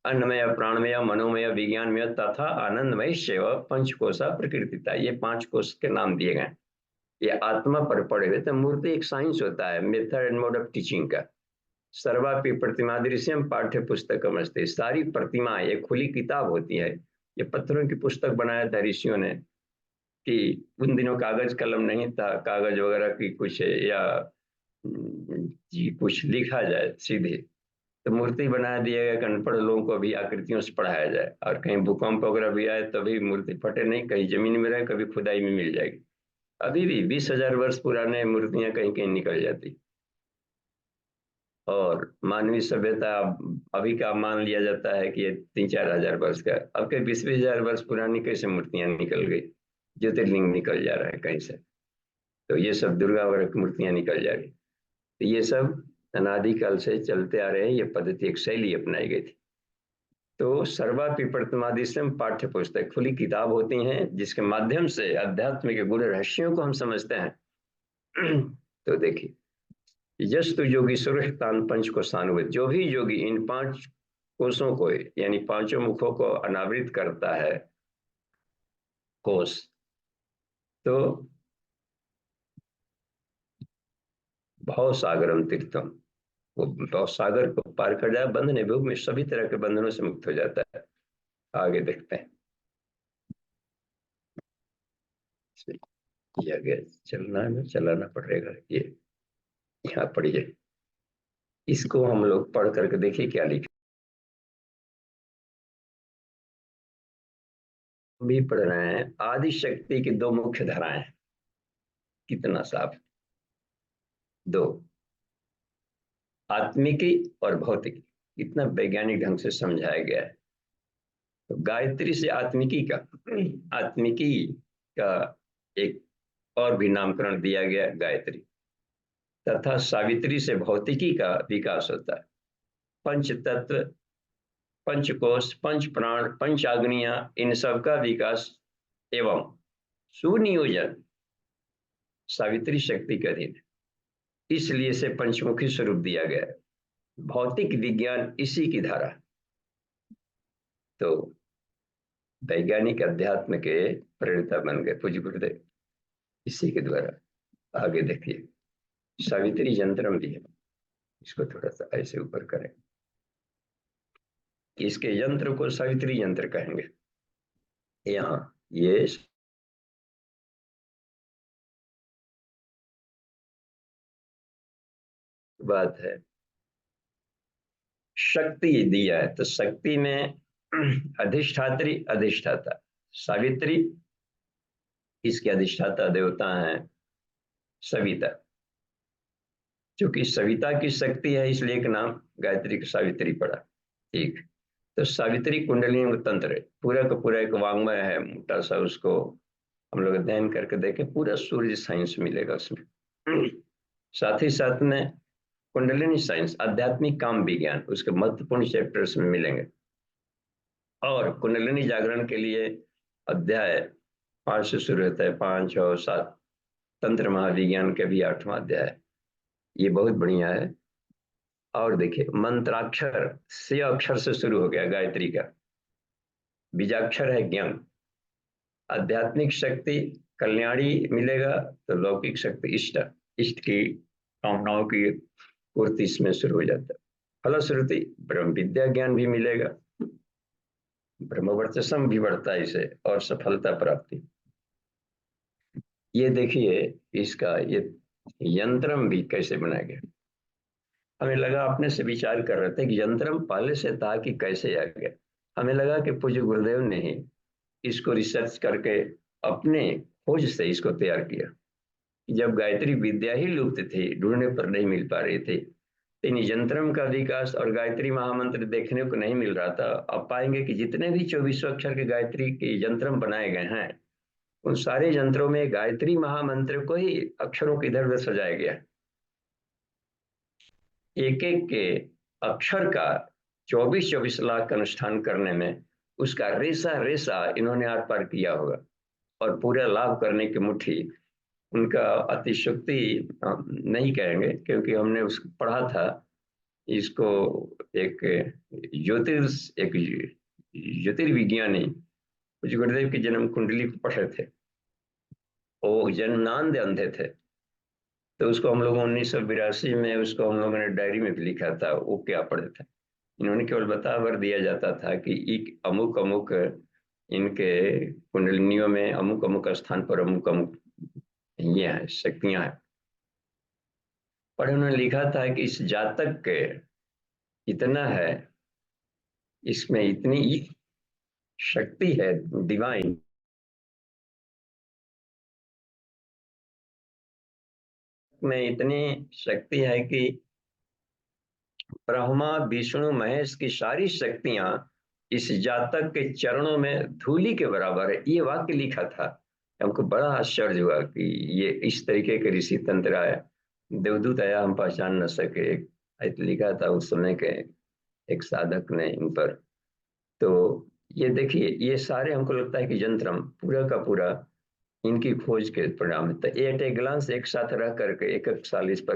अन्नमय, प्राणमय, मनोमय, विज्ञानमय तथा आनंदमय सेव पंचकोशा प्रकृतिता, ये 5 कोश के नाम दिए गए। ये आत्मा पर पड़े हुए, तो मूर्ति एक साइंस होता है, method and mode of teaching का। सर्वापि प्रतिमा दृश्यम पाठ्य पुस्तकम अस्ति, सारी प्रतिमाएं एक खुली किताब होती है। ये पत्थरों की पुस्तक बनाया था ऋषियों ने, कि उन दिनों कागज कलम नहीं था, कागज वगैरह की कुछ या कुछ लिखा जाए सीधे, तो मूर्ति बना दिया गया कि अनपढ़ लोगों को भी आकृतियों से पढ़ाया जाए, और कहीं भूकंप वगैरह भी आए तो भी मूर्ति फटे नहीं, कहीं जमीन में रहे, कभी खुदाई में मिल जाएगी। अभी भी 20,000 वर्ष पुराने मूर्तियां कहीं कहीं निकल जाती, और मानवीय सभ्यता अभी का मान लिया जाता है कि ये 3-4 हजार वर्ष का, अब के 20-20 हजार वर्ष पुरानी कैसे मूर्तियां निकल गई, ज्योतिर्लिंग निकल जा रहा है कहीं से, तो ये सब दुर्गा वगैरह की मूर्तियां निकल जा रही। तो ये सब अनादिकाल से चलते आ रहे हैं, ये पद्धति, एक शैली अपनाई गई थी। तो सर्वापि प्रथमादिशम पाठ्य पुस्तक, खुली किताब होती हैं जिसके माध्यम से अध्यात्म के गुण रहस्यों को हम समझते हैं। तो देखिए, यस्तु योगी सुरतान पंच को सानुवत, जो भी योगी इन 5 कोषों को, यानी 5 मुखों को अनावृत करता है, कोष, तो भव सागरम तीर्थम, वो भव सागर को पार कर जाए, बंधन भोग में सभी तरह के बंधनों से मुक्त हो जाता है। आगे देखते हैं, ये आगे चलना है, चलाना पड़ेगा। ये यहाँ पढ़िए, इसको हम लोग पढ़ करके देखिए क्या लिखा। भी पढ़ रहे हैं, आदि शक्ति की 2 मुख्य धाराएं, कितना साफ, 2, आत्मिकी और भौतिकी, कितना वैज्ञानिक ढंग से समझाया गया है। तो गायत्री से आत्मिकी का एक और भी नामकरण दिया गया, गायत्री, तथा सावित्री से भौतिकी का विकास होता है। पंच तत्व, पंचकोश, पंच प्राण, पंच अग्नियां, इन सब का विकास एवं सुनियोजन सावित्री शक्ति के अधीन है, इसलिए इसे पंचमुखी स्वरूप दिया गया है। भौतिक विज्ञान इसी की धारा। तो वैज्ञानिक अध्यात्म के प्रेरिता बन गए पूज्य गुरुदेव, इसी के द्वारा। आगे देखिए, सावित्री यंत्रम भी है, इसको थोड़ा सा ऐसे ऊपर करें, इसके यंत्र को सावित्री यंत्र कहेंगे। यहाँ ये बात है, शक्ति दिया है, तो शक्ति में अधिष्ठात्री, अधिष्ठाता, सावित्री, इसके अधिष्ठाता देवता हैं सविता, क्योंकि सविता की शक्ति है इसलिए एक नाम गायत्री का सावित्री पड़ा। ठीक, तो सावित्री कुंडलिनी तंत्र पूरा का पूरा एक वांग्मय है मोटा सा, उसको हम लोग अध्ययन करके देखें, पूरा सूर्य साइंस मिलेगा उसमें। साथ ही साथ में कुंडलिनी साइंस, आध्यात्मिक काम विज्ञान, उसके महत्वपूर्ण चैप्टर्स में मिलेंगे। और कुंडलिनी जागरण के लिए अध्याय 5 से शुरू होता है, 5 और 7, तंत्र महाविज्ञान के भी 8वां अध्याय, ये बहुत बढ़िया है। और देखिए, मंत्राक्षर से अक्षर से शुरू हो गया गायत्री का, बीजाक्षर है ज्ञान, आध्यात्मिक शक्ति कल्याणी मिलेगा, तो लौकिक शक्ति इष्ट, इष्ट की कामनाओं की पूर्ति इसमें शुरू हो जाता है। फलश्रुति ब्रह्म विद्या ज्ञान भी मिलेगा, ब्रह्मवर्चस्व भी बढ़ता है इसे, और सफलता प्राप्ति। ये देखिए, इसका ये यंत्रम भी कैसे बनाया गया। हमें लगा, अपने से विचार कर रहे थे कि यंत्रम पहले से था कि कैसे आ गया। हमें लगा कि पूज्य गुरुदेव ने ही इसको रिसर्च करके अपने खोज से इसको तैयार किया। जब गायत्री विद्या ही लुप्त थी, ढूंढने पर नहीं मिल पा रही थी, इन यंत्रम का विकास और गायत्री महामंत्र देखने को नहीं मिल रहा था। अब पाएंगे कि जितने भी 24 अक्षर के गायत्री के यंत्रम बनाए गए हैं, उन सारे यंत्रों में गायत्री महामंत्र को ही अक्षरों के इधर उधर सजाया गया। एक एक के अक्षर का 24-24 लाख का अनुष्ठान करने में उसका रेसा रेसा इन्होंने आर पार किया होगा, और पूरा लाभ करने की मुट्ठी उनका अतिशक्ति नहीं कहेंगे, क्योंकि हमने उसको पढ़ा था, इसको एक ज्योतिर्विज्ञानी कुछ गुरुदेव की जन्म कुंडली को पढ़े थे, वो जन्मांध अंधे थे, तो उसको हम लोगों 1982 में उसको हम लोगों ने डायरी में भी लिखा था। वो क्या पढ़े थे, इन्होंने केवल बता भर दिया जाता था कि एक अमुक अमुक इनके कुंडलिनियों में अमुक अमुक स्थान पर अमुक अमुक ये है शक्तियां हैं। पर उन्होंने लिखा था कि इस जातक के इतना है, इसमें इतनी शक्ति है डिवाइन में, इतनी शक्ति है कि ब्रह्मा विष्णु महेश की सारी शक्तियां इस जातक के चरणों में धूलि के बराबर है। ये वाक्य लिखा था, हमको बड़ा आश्चर्य हुआ कि ये इस तरीके के ऋषि तंत्र आया, देवदूत आया, हम पहचान न सके। लिखा था उस समय के एक साधक ने इन पर। तो ये देखिए, ये सारे हमको लगता है कि यंत्र पूरा का पूरा इनकी खोज के परिणाम है। तो एट ए ग्लांस एक साथ रह करके एक एक साल इस पर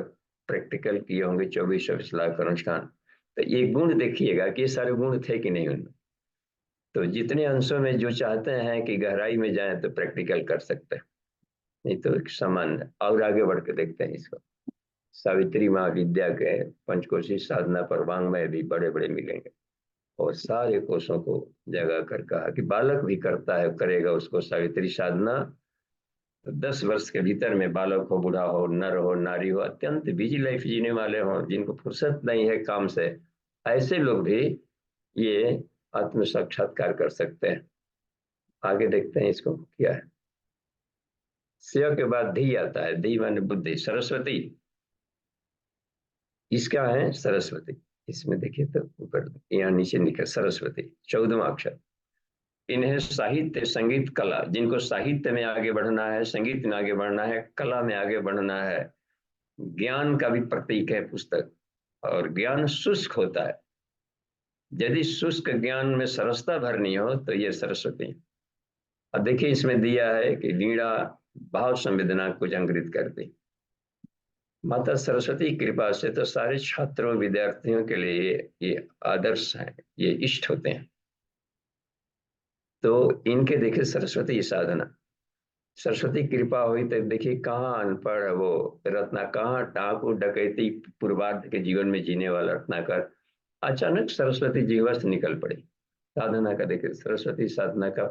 प्रैक्टिकल किए होंगे, 24-24 लाख अनुष्ठान। तो ये गुण देखिएगा कि ये सारे गुण थे कि नहीं उनमें। तो जितने अंशों में जो चाहते हैं कि गहराई में जाएं तो प्रैक्टिकल कर सकते हैं, नहीं तो एक सामान्य। और आगे बढ़ के देखते हैं इसको। सावित्री महाविद्या के पंचकोशी साधना पर वांग्मय भी बड़े बड़े मिलेंगे, और सारे कोषों को जगा कर कहा कि बालक भी करता है, करेगा उसको सावित्री साधना। तो 10 वर्ष के भीतर में बालक हो, बूढ़ा हो, नर हो, नारी हो, अत्यंत बिजी लाइफ जीने वाले हो, जिनको फुर्सत नहीं है काम से, ऐसे लोग भी ये आत्म साक्षात्कार कर सकते हैं। आगे देखते हैं इसको क्या है। शिव के बाद धी आता है, धी माने बुद्धि, सरस्वती। इसका है सरस्वती। इसमें देखिए तो ऊपर यहाँ नीचे लिखा सरस्वती, 14वां अक्षर। इन्हें साहित्य संगीत कला, जिनको साहित्य में आगे बढ़ना है, संगीत में आगे बढ़ना है, कला में आगे बढ़ना है, ज्ञान का भी प्रतीक है पुस्तक। और ज्ञान शुष्क होता है, यदि शुष्क ज्ञान में सरसता भरनी हो तो ये सरस्वती। अब देखिए इसमें दिया है कि वीणा भाव संवेदना को जागृत करती। माता सरस्वती की कृपा से तो सारे छात्रों विद्यार्थियों के लिए ये आदर्श हैं, ये इष्ट होते हैं। तो इनके देखिए सरस्वती साधना, सरस्वती कृपा हुई तो देखिए कहाँ अनपढ़ वो रत्ना, कहाँ डाकू डकैती पूर्वार्ध के जीवन में जीने वाला रत्नाकर अचानक सरस्वती जीवा से निकल पड़ी। साधना का देखिए, सरस्वती साधना का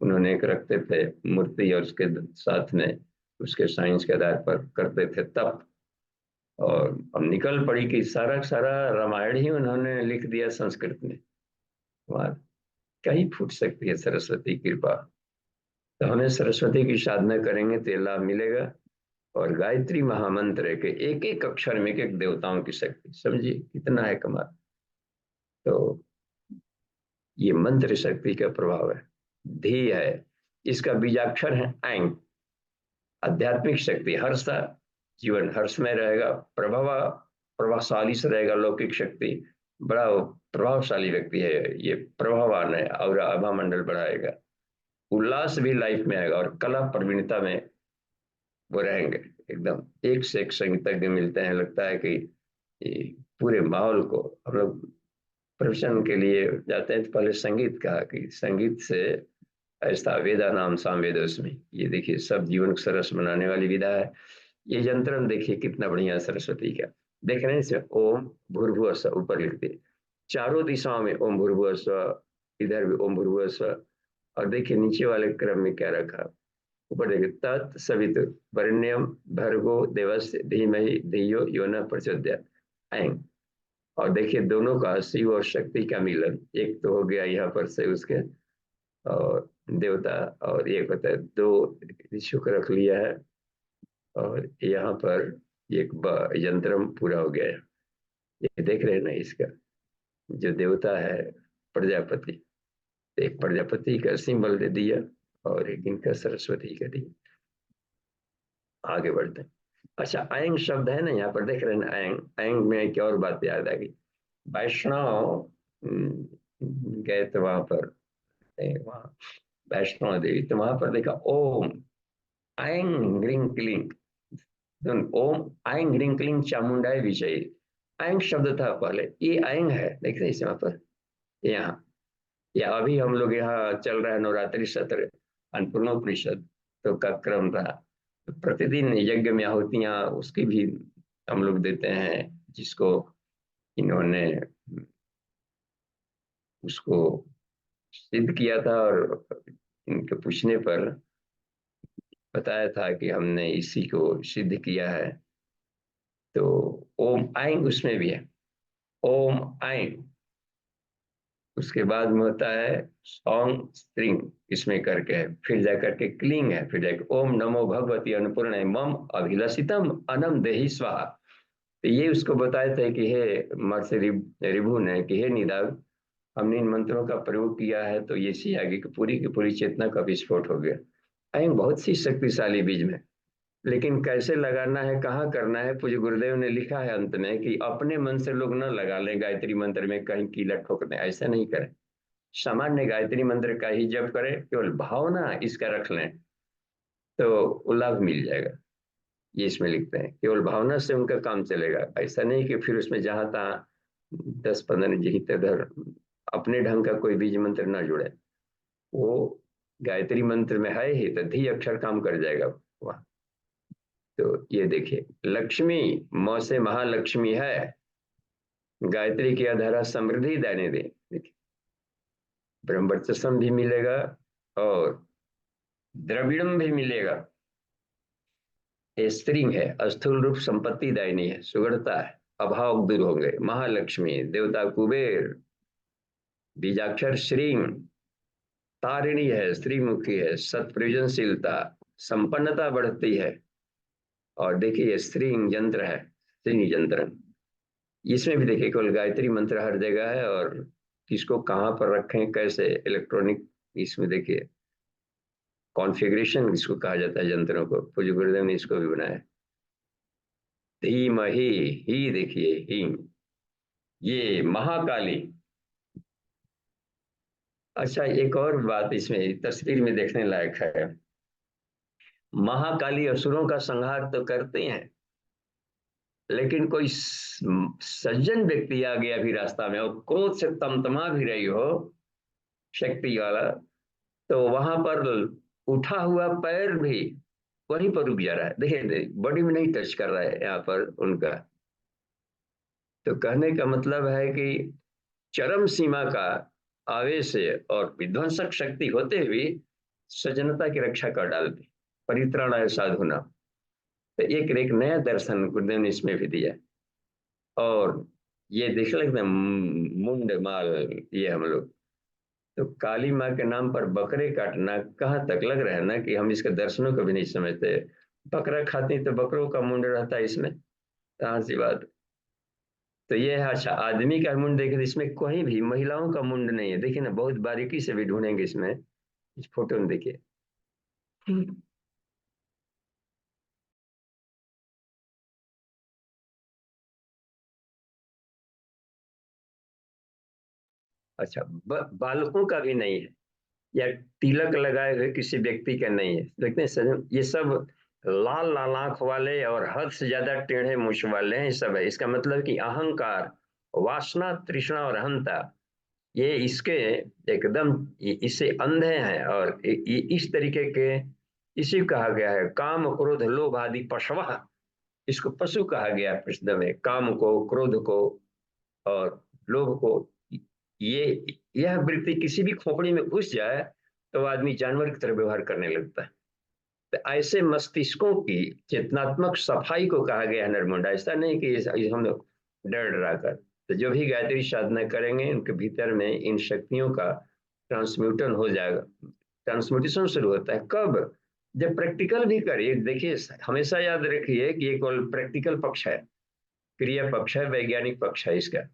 उन्होंने एक रखते थे मूर्ति, और उसके साथ में उसके साइंस के आधार पर करते थे तप। और अब निकल पड़ी कि सारा सारा रामायण ही उन्होंने लिख दिया संस्कृत में। वहां कहीं फूट सकती है सरस्वती कृपा। तो हमें सरस्वती की साधना करेंगे तो ये लाभ मिलेगा। और गायत्री महामंत्र है कि एक एक अक्षर में एक एक देवताओं की शक्ति, समझिए कितना है कमाल। तो ये मंत्र शक्ति का प्रभाव है। धी है, इसका बीजाक्षर है ऐंग। आध्यात्मिक शक्ति, हर्ष, जीवन हर्षमय रहेगा, प्रभावशाली से रहेगा, लौकिक शक्ति, बड़ा प्रभावशाली व्यक्ति है ये, प्रभावान है, और आभा मंडल बढ़ाएगा। उल्लास भी लाइफ में आएगा, और कला प्रवीणता में वो रहेंगे एकदम। एक से एक संगीतज्ञ मिलते हैं, लगता है कि पूरे माहौल को, हम लोग प्रोफेशन के लिए जाते हैं तो पहले संगीत कहा कि संगीत से ऐसा वेदा नाम सामवेदोस्मि। ये देखिए सब जीवन को सरस बनाने वाली विधा है। ये यंत्र देखिए कितना बढ़िया सरस्वती का। देख रहे हैं इसमें ओम भूर्भुव स्व ऊपर लिख दिए, चारों दिशाओं में ओम भूर्भुव स्व, इधर भी ओम भूर्भुव स्व। और देखिए नीचे वाले क्रम में क्या रखा, ऊपर देखिए तत्सवितुर वरेण्यम भर्गो देवस्य धीमहि धियो यो न प्रचोदयात् ऐं। और देखिए दोनों का शिव और शक्ति का मिलन, एक तो हो गया यहाँ पर से उसके और देवता, और एक होता है दो ऋषियों को रख लिया है, और यहाँ पर एक यंत्र पूरा हो गया है। ये देख रहे हैं ना, इसका जो देवता है प्रजापति, एक प्रजापति का सिंबल दे दिया, और एक इनका सरस्वती का दिया। आगे बढ़ते हैं। अच्छा, ऐंग शब्द है ना यहाँ पर, देख रहे हैं ना ऐंग। ऐंग में एक और बात याद आ गई। वैष्णव गए तो वहां पर, वहाँ वैष्णव देवी, तो वहां पर देखा ओम ऐंग ह्रीं क्लीं, ओम ऐंग ह्रीं क्लीं चामुंडाय विजयी। ऐंग शब्द था पहले, ये ऐंग है, देख रहे हैं यहाँ पर, यहाँ या अभी हम लोग यहाँ चल रहा है नवरात्रि सत्र अन्नपूर्णोपनिषद तो का क्रम रहा। तो प्रतिदिन यज्ञ में आहुतियां उसकी भी हम लोग देते हैं, जिसको इन्होंने उसको सिद्ध किया था, और इनके पूछने पर बताया था कि हमने इसी को सिद्ध किया है। तो ओम आएंग उसमें भी है। ओम ऐं, उसके बाद में होता है सॉन्ग स्त्रिंग, इसमें करके है, फिर जाकर के क्लिंग है, फिर जाकर ओम नमो भगवती अन्नपूर्ण मम अभिलषितम अनम देहि स्वाहा। तो ये उसको बताए थे कि हे महर्षि रिभु ने कि हे निदाग, हमने इन मंत्रों का प्रयोग किया है तो ये सी आगे की पूरी चेतना का विस्फोट हो गया। ऐं बहुत सी शक्तिशाली बीज में, लेकिन कैसे लगाना है, कहाँ करना है, पूज्य गुरुदेव ने लिखा है अंत में कि अपने मन से लोग न लगा लें गायत्री मंत्र में कहीं कीला ठोक दें, ऐसा नहीं करें। सामान्य गायत्री मंत्र का ही जप करें, केवल भावना इसका रख लें तो लाभ मिल जाएगा। ये इसमें लिखते हैं, केवल भावना से उनका काम चलेगा। ऐसा नहीं कि फिर उसमें जहां तहाँ 10-15 जी इधर अपने ढंग का कोई बीज मंत्र ना जुड़े। वो गायत्री मंत्र में है ही तो धी अक्षर काम कर जाएगा वहां। तो ये देखिए, लक्ष्मी मौ से महालक्ष्मी है, गायत्री की आधारा समृद्धि देने दे। देखिए, ब्रह्मवर्चस्वम भी मिलेगा और द्रविड़म भी मिलेगा। ये स्त्रीलिंग है, स्थूल रूप संपत्ति दायिनी है, सुगढ़ता है, अभाव दूर होंगे। महालक्ष्मी देवता कुबेर, बीजाक्षर श्रीम, तारिणी है, स्त्रीमुखी है, सत्प्रयोजनशीलता, संपन्नता बढ़ती है। और देखिए स्त्रीलिंग यंत्र है, स्त्री यंत्र, इसमें भी देखिए केवल गायत्री मंत्र हर जगह है, और किसको कहाँ पर रखें, कैसे इलेक्ट्रॉनिक, इसमें देखिए कॉन्फ़िगरेशन इसको कहा जाता है यंत्रों को, पूज्य गुरुदेव ने इसको भी बनाया। धीमहि ही, देखिए ही, ये महाकाली। अच्छा, एक और बात इसमें तस्वीर में देखने लायक है, महाकाली असुरों का संहार तो करते हैं, लेकिन कोई सज्जन व्यक्ति आ गया भी रास्ता में और क्रोध से तमतमा भी रही हो शक्ति वाला, तो वहां पर उठा हुआ पैर भी वहीं पर रुक जा रहा है। देखिए बॉडी में नहीं टच कर रहा है यहाँ पर उनका। तो कहने का मतलब है कि चरम सीमा का आवेश और विध्वंसक शक्ति होते हुए सज्जनता की रक्षा कर डालती, परित्राणाय साधुना। तो एक नया दर्शन गुरुदेव ने इसमें भी दिया। और ये देख लगता है मुंड माल, ये हम लोग तो काली माँ के नाम पर बकरे काटना कहाँ तक लग रहा है ना कि हम इसके दर्शनों को भी नहीं समझते। बकरा खाती तो बकरों का मुंड रहता है इसमें, कहाँ सी बात। तो ये है। अच्छा, आदमी का मुंड देखे, इसमें कोई भी महिलाओं का मुंड नहीं है, देखिए ना, बहुत बारीकी से भी ढूंढेंगे इसमें, इस फोटो में देखिए। अच्छा, बालकों का भी नहीं है, या तिलक लगाए हुए किसी व्यक्ति का नहीं है। देखते हैं सजन, ये सब लाल लाल आंख वाले और हद से ज्यादा टेढ़े मूछ वाले हैं, ये सब है। इसका मतलब कि अहंकार, वासना, तृष्णा और अहंता, ये इसके एकदम इससे अंधे हैं। और इस तरीके के, इसी कहा गया है काम क्रोध लोभ आदि पशवा, इसको पशु कहा गया है प्रश्न में, काम को, क्रोध को और लोभ को। ये यह वृत्ति किसी भी खोपड़ी में घुस जाए तो आदमी जानवर की तरह व्यवहार करने लगता है। तो ऐसे मस्तिष्कों की चेतनात्मक सफाई को कहा गया है नरमुंडा। ऐसा नहीं कि हम लोग डर डरा कर। तो जो भी गायत्री साधना करेंगे उनके भीतर में इन शक्तियों का ट्रांसम्यूटन हो जाएगा। ट्रांसम्यूटेशन शुरू होता है कब, जब प्रैक्टिकल भी करिए। देखिए हमेशा याद रखिए कि ये केवल प्रैक्टिकल पक्ष है, क्रिया पक्ष है, वैज्ञानिक पक्ष है इसका।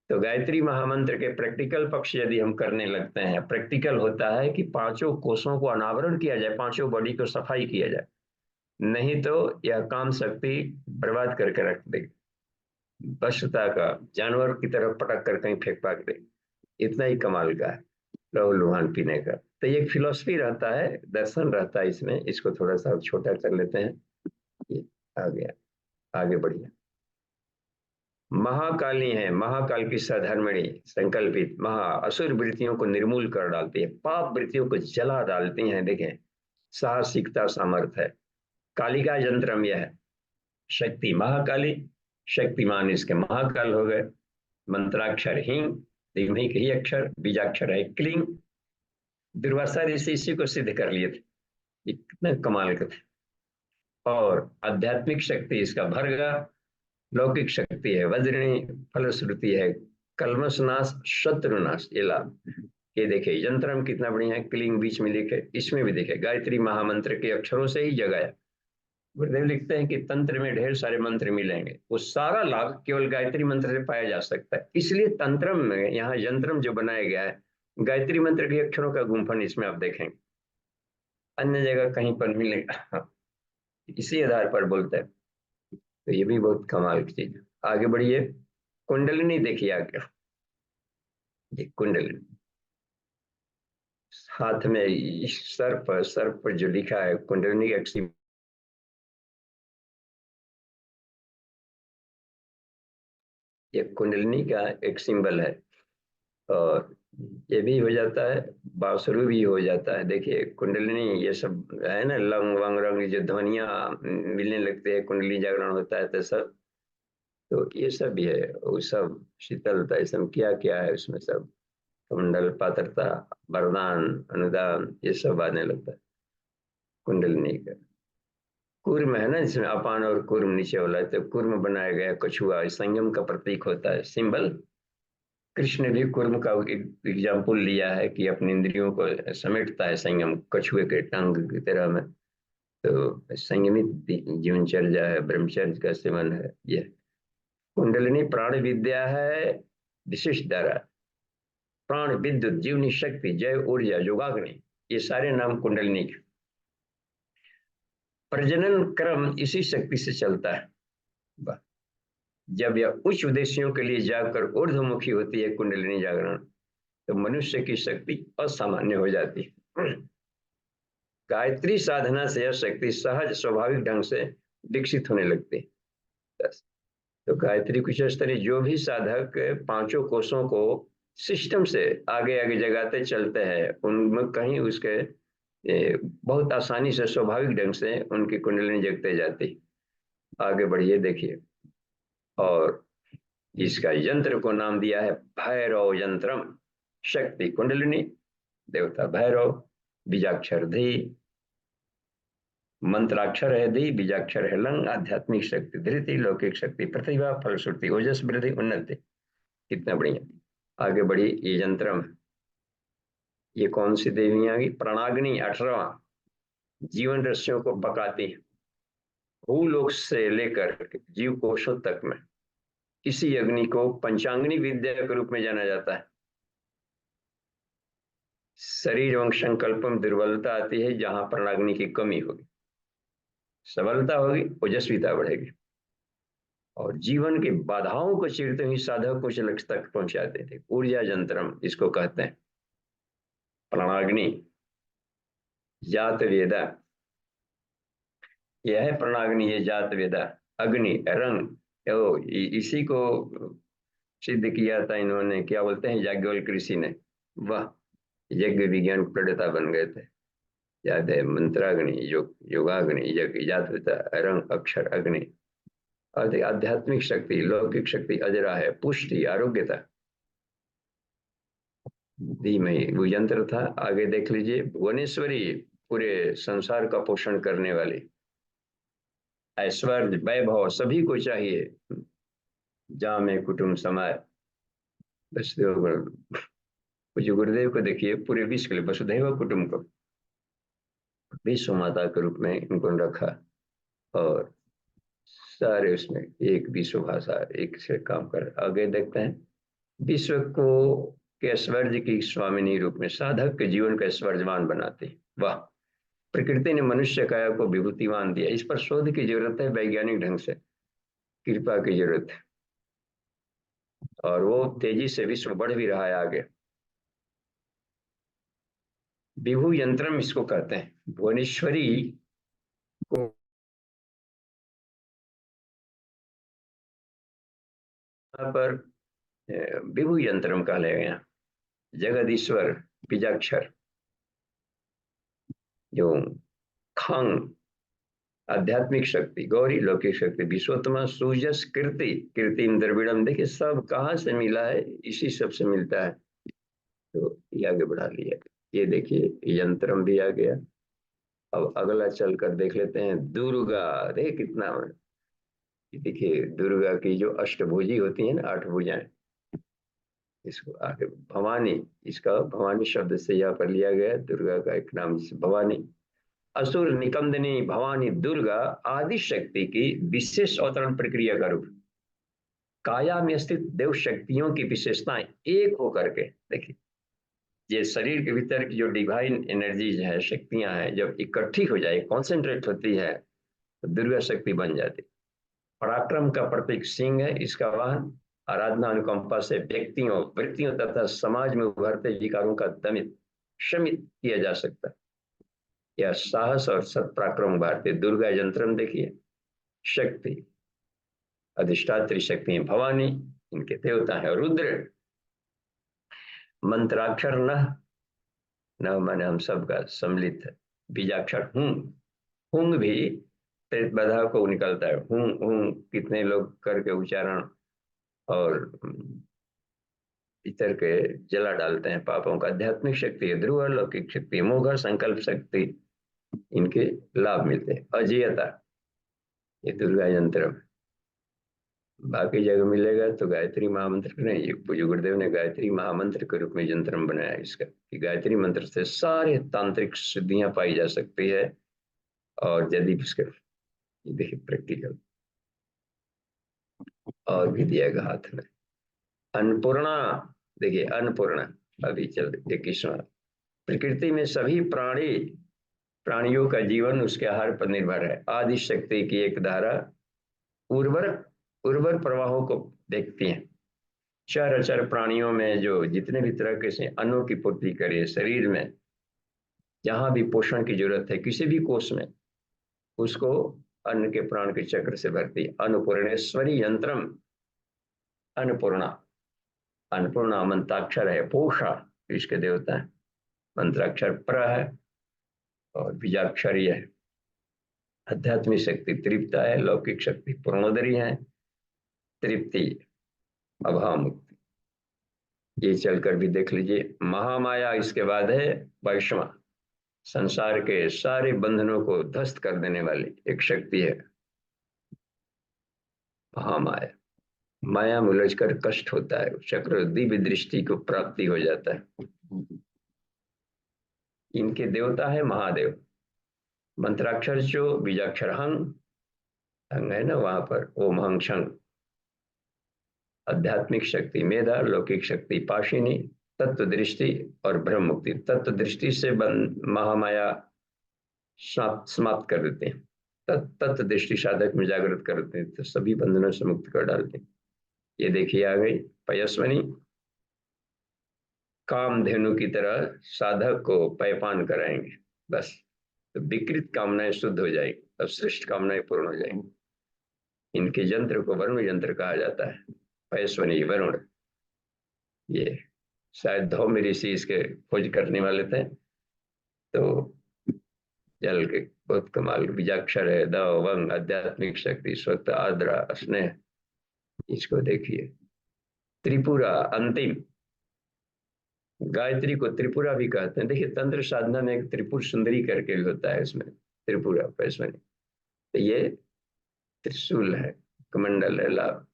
तो गायत्री महामंत्र के प्रैक्टिकल पक्ष यदि हम करने लगते हैं, प्रैक्टिकल होता है कि पांचों कोषों को अनावरण किया जाए, पांचों बॉडी को सफाई किया जाए, नहीं तो यह काम शक्ति बर्बाद करके रख देगी, वशता का जानवर की तरफ पटक कर कहीं फेंक फाक दे। इतना ही कमाल का है लहू लुहान पीने का। तो ये फिलोसफी रहता है, दर्शन रहता है इसमें। इसको थोड़ा सा छोटा कर लेते हैं, ये आ गया, आगे बढ़िए। महाकाली है, महाकाल की सधर्मिणी संकल्पित महा असुर वृत्तियों को निर्मूल कर डालती है, पाप वृत्तियों को जला डालती हैं। देखें साहसिकता सामर्थ्य है, कालिका यंत्रम यह है। शक्ति महाकाली, शक्तिमान इसके महाकाल हो गए। मंत्राक्षर हिंग, दिग्मी ही अक्षर, बीजाक्षर है क्लिंग। दुर्वासा ऋषि इसी को सिद्ध कर लिए थे, इतना कमाल का था। और आध्यात्मिक शक्ति इसका भरगा, लौकिक शक्ति है, वज्रिणी फलश्रुति है, कल्मषनाश शत्रुनाश, ये लाभ। ये देखिए यंत्र में कितना बढ़िया है, क्लिंग बीच में लिखे, इसमें भी देखे गायत्री महामंत्र के अक्षरों से ही जगाया। गुरुदेव लिखते हैं कि तंत्र में ढेर सारे मंत्र मिलेंगे, वो सारा लाभ केवल गायत्री मंत्र से पाया जा सकता है। इसलिए तंत्रम में यहाँ यंत्रम जो बनाया गया है, गायत्री मंत्र के अक्षरों का गुंफन इसमें आप देखेंगे, अन्य जगह कहीं पर मिलेगा। इसी आधार पर बोलते हैं। तो ये भी बहुत कमाल की चीज है। आगे बढ़िए, कुंडलिनी देखिए आगे। ये कुंडलिनी हाथ में सर पर जो लिखा है कुंडलिनी का, ये कुंडलिनी का एक सिंबल है। और ये भी हो जाता है, बांसुरी भी हो जाता है। देखिए कुंडलिनी ये सब है ना, लंग वंग रंग जो ध्वनिया मिलने लगते हैं, कुंडली जागरण होता है तो सब, तो ये सब भी है। वो सब शीतलता, ये सब क्या क्या है उसमें सब, कमंडल पात्रता वरदान अनुदान ये सब आने लगता है कुंडलिनी का। कूर्म है ना, जिसमें अपान और कूर्म नीचे वाला है, तो कूर्म बनाया गया कछुआ, संयम का प्रतीक होता है, सिंबल। कृष्ण ने भी कूर्म का एग्जाम्पल लिया है कि अपनी इंद्रियों को समेटता है संयम, कछुए के टांग की तरह में। तो संयमित जीवनचर्या है, ब्रह्मचर्य का सेवन है। ये कुंडलिनी प्राण विद्या है, विशिष्ट धारा, प्राण विद्युत जीवनी शक्ति जय ऊर्जा योगाग्नि, ये सारे नाम कुंडलिनी के। प्रजनन क्रम इसी शक्ति से चलता है। जब यह उच्च उद्देश्यों के लिए जाकर ऊर्ध्वमुखी होती है कुंडलिनी जागरण, तो मनुष्य की शक्ति असामान्य हो जाती है। गायत्री साधना से यह शक्ति सहज स्वाभाविक ढंग से विकसित होने लगती है। तो गायत्री कुछ इस तरह, जो भी साधक पांचों कोषों को सिस्टम से आगे आगे जगाते चलते हैं, उनमें कहीं उसके बहुत आसानी से स्वाभाविक ढंग से उनकी कुंडलिनी जगते जाती। आगे बढ़िए देखिए, और इसका यंत्र को नाम दिया है भैरव यंत्रम। शक्ति कुंडलिनी, देवता भैरव, बीजाक्षर धी, मंत्राक्षर है धी, बीजाक्षर है लंग, आध्यात्मिक शक्ति धृति, लौकिक शक्ति प्रतिभा, फलश्रुति ओजस वृद्धि उन्नति। कितना बढ़िया। आगे बढ़ी, ये यंत्रम, ये कौन सी देवी आ गई, प्रणाग्नि 18वां, जीवन रस्सियों को पकाती है, भूलोक से लेकर जीव कोशों तक में। इसी अग्नि को पंचांगनी विद्या के रूप में जाना जाता है। शरीर एवं संकल्प में दुर्बलता आती है, जहां प्राणाग्नि की कमी होगी, सबलता होगी, ओजस्विता बढ़ेगी, और जीवन की बाधाओं को चीरते हुए साधक को उस लक्ष्य तक पहुंचाते थे। ऊर्जा यंत्रम इसको कहते हैं। प्राणाग्नि, जात वेदा, यह है प्राणाग्नि, ये जात वेदा, अग्नि रंग, इसी को सिद्ध किया था इन्होंने, क्या बोलते हैं, याज्ञवल्क्य ऋषि ने। वह यज्ञ विज्ञान प्रणेता बन गए थे, याद है, मंत्राग्नि, योगाग्नि, यज्ञ, जातवेदा, रंग, अक्षर, अग्नि। आध्यात्मिक शक्ति, लौकिक शक्ति अजरा है, पुष्टि, आरोग्यता, धीमहि वो यंत्र था। आगे देख लीजिए, भुवनेश्वरी, पूरे संसार का पोषण करने वाली, ऐश्वर्य वैभव सभी को चाहिए, जामे कुटुंब समाय, वसुदेव गुरुदेव को देखिए, पूरे विश्व के लिए वसुधैव कुटुंब को विश्व माता के रूप में इनको रखा, और सारे उसमें एक विश्व भाषा एक से काम कर। आगे देखते हैं, विश्व को के ऐश्वर्य की स्वामिनी रूप में साधक के जीवन को ऐश्वर्यवान बनाते। वाह, प्रकृति ने मनुष्य काया को विभूतिवान दिया। इस पर शोध की जरूरत है, वैज्ञानिक ढंग से कृपा की जरूरत है, और वो तेजी से विश्व बढ़ भी रहा है आगे। विभू यंत्रम इसको कहते हैं। भुवनेश्वरी को पर विभू यंत्रम कहा गया। जगदीश्वर, बीजाक्षर, जो खंग आध्यात्मिक शक्ति, गौरी लौकिक शक्ति, विश्वोत्तमा, सूजस, कीर्ति, कीर्ति द्रविड़म, देखिए सब कहाँ से मिला है, इसी सब से मिलता है। तो ये आगे बढ़ा लिया। ये देखिए यंत्रम भी आ गया। अब अगला चलकर देख लेते हैं, दुर्गा, देख कितना देखिए दुर्गा की जो अष्टभुजी होती है ना, 8 भुजाएं, इसको आगे भवानी, इसका भवानी शब्द से यहाँ पर लिया गया है। दुर्गा का एक नाम जिसे भवानी, असुर निकंदनी भवानी दुर्गा आदि शक्ति की विशेष अवतरण प्रक्रिया का रूप। काया में स्थित देव शक्तियों की विशेषताएं एक होकर के, देखिए ये शरीर के भीतर की जो डिवाइन एनर्जीज है, शक्तियां हैं, जब इकट्ठी हो जाए, कॉन्सेंट्रेट होती है, तो दुर्गा शक्ति बन जाती। पराक्रम का प्रतीक सिंह है, इसका वाहन। आराधना अनुकंपा से व्यक्तियों वृत्तियों तथा समाज में उभरते विकारों का दमित शमित किया जा सकता है। यह साहस और सत्पराक्रम उभारते। दुर्गा यंत्रम देखिए, शक्ति अधिष्ठात्री शक्ति है भवानी, इनके देवता है रुद्र। मंत्राक्षर न, न माने हम सबका सम्मिलित है। बीजाक्षर हूं, हुंग भी प्रेत बाधा को निकलता है। हूं हूं कितने लोग करके उच्चारण और इतर के जला डालते हैं पापों का। आध्यात्मिक शक्ति है ध्रुव, लौकिक शक्ति है मोघ, संकल्प शक्ति, इनके लाभ मिलते हैं। अजेयता, ये दुर्गा यंत्र में। बाकी जगह मिलेगा तो गायत्री महामंत्र नहीं, ये पूज्य गुरुदेव ने गायत्री महामंत्र के रूप में यंत्र बनाया इसका, कि गायत्री मंत्र से सारे तांत्रिक सिद्धियां पाई जा सकती है। और यदि उसके, ये देखिए प्रैक्टिकल और भी दिया गया हाथ में। अन्नपूर्णा, देखिए अन्नपूर्णा, अभी चल 21वां। प्रकृति में सभी प्राणियों का जीवन उसके आहार पर निर्भर है। आदि शक्ति की एक धारा उर्वर उर्वर प्रवाहों को देखती है। चर प्राणियों में जो जितने भी तरह के से अन्नों की पूर्ति करे, शरीर में जहां भी पोषण की जरूरत है किसी भी कोष में, उसको अन्न के प्राण के चक्र से भरती। अन्नपूर्णेश्वरी यंत्रम, अन्नपूर्णा, अन्नपूर्णा मंत्राक्षर है पोषा, इसके देवता है। मंत्राक्षर प्र है और बीजाक्षर है। आध्यात्मिक शक्ति तृप्ता है, लौकिक शक्ति पूर्णोदरी है, तृप्ति अभाव मुक्ति। ये चलकर भी देख लीजिए। महामाया इसके बाद है वैष्णवा, संसार के सारे बंधनों को ध्वस्त कर देने वाली एक शक्ति है महामाया। माया में उलझ कर कष्ट होता है, चक्र दिव्य दृष्टि को प्राप्ति हो जाता है। इनके देवता है महादेव। मंत्राक्षर जो बीजाक्षर हंग, हंग है ना वहां पर ओम हंग शंग। आध्यात्मिक शक्ति मेधा, लौकिक शक्ति पाशिनी, तत्व दृष्टि और ब्रह्म मुक्ति। तत्व दृष्टि से महामाया समाप्त कर देते हैं। तत्व दृष्टि साधक में जागृत कर देते हैं, तो सभी बंधनों से मुक्त कर डालते हैं। ये देखिए आ गई पयस्वनी, कामधेनु की तरह साधक को पैपान कराएंगे बस, तो विकृत कामनाएं शुद्ध हो जाएगी, अब श्रेष्ठ कामनाएं पूर्ण हो जाएंगी। इनके यंत्र को वरुण यंत्र कहा जाता है। पयस्वनी वरुण, ये शायद धौम्य ऋषि इसके खोज करने वाले थे, तो जल के बहुत कमाल। बीजाक्षर है दव वंग, आध्यात्मिक शक्ति स्वत आर्द्रा स्नेह, इसको देखिए। त्रिपुरा अंतिम, गायत्री को त्रिपुरा भी कहते हैं। देखिए तंत्र साधना में एक त्रिपुर सुंदरी करके भी होता है, इसमें त्रिपुरा पैसवनी। तो ये त्रिशूल है, कमंडल है, लाभ।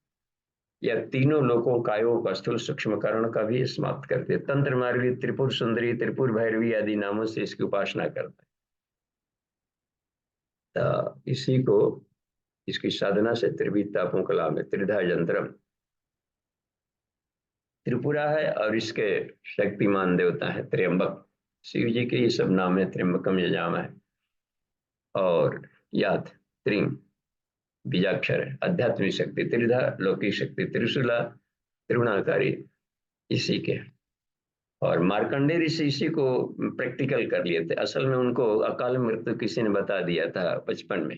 यह तीनों लोकों का योग स्थूल सूक्ष्म कारण का भी समाप्त करते हैं। तंत्र मार्गी त्रिपुर सुंदरी, त्रिपुर भैरवी आदि नामों से इसकी उपासना करते हैं। तो इसी को, इसकी साधना से त्रिविध तापों का लाभ है। त्रिधा यंत्रम त्रिपुरा है और इसके शक्तिमान देवता है त्र्यंबक। शिव जी के ये सब नाम है, त्र्यंबकम यजाम है। और याद त्रिम बीजाक्षर है। आध्यात्मिक शक्ति त्रिधा, लौकिक शक्ति त्रिशूला, त्रिगुणाकारी इसी के। और मार्कंडेय ऋषि इसी को प्रैक्टिकल कर लिए थे। असल में उनको अकाल मृत्यु किसी ने बता दिया था बचपन में,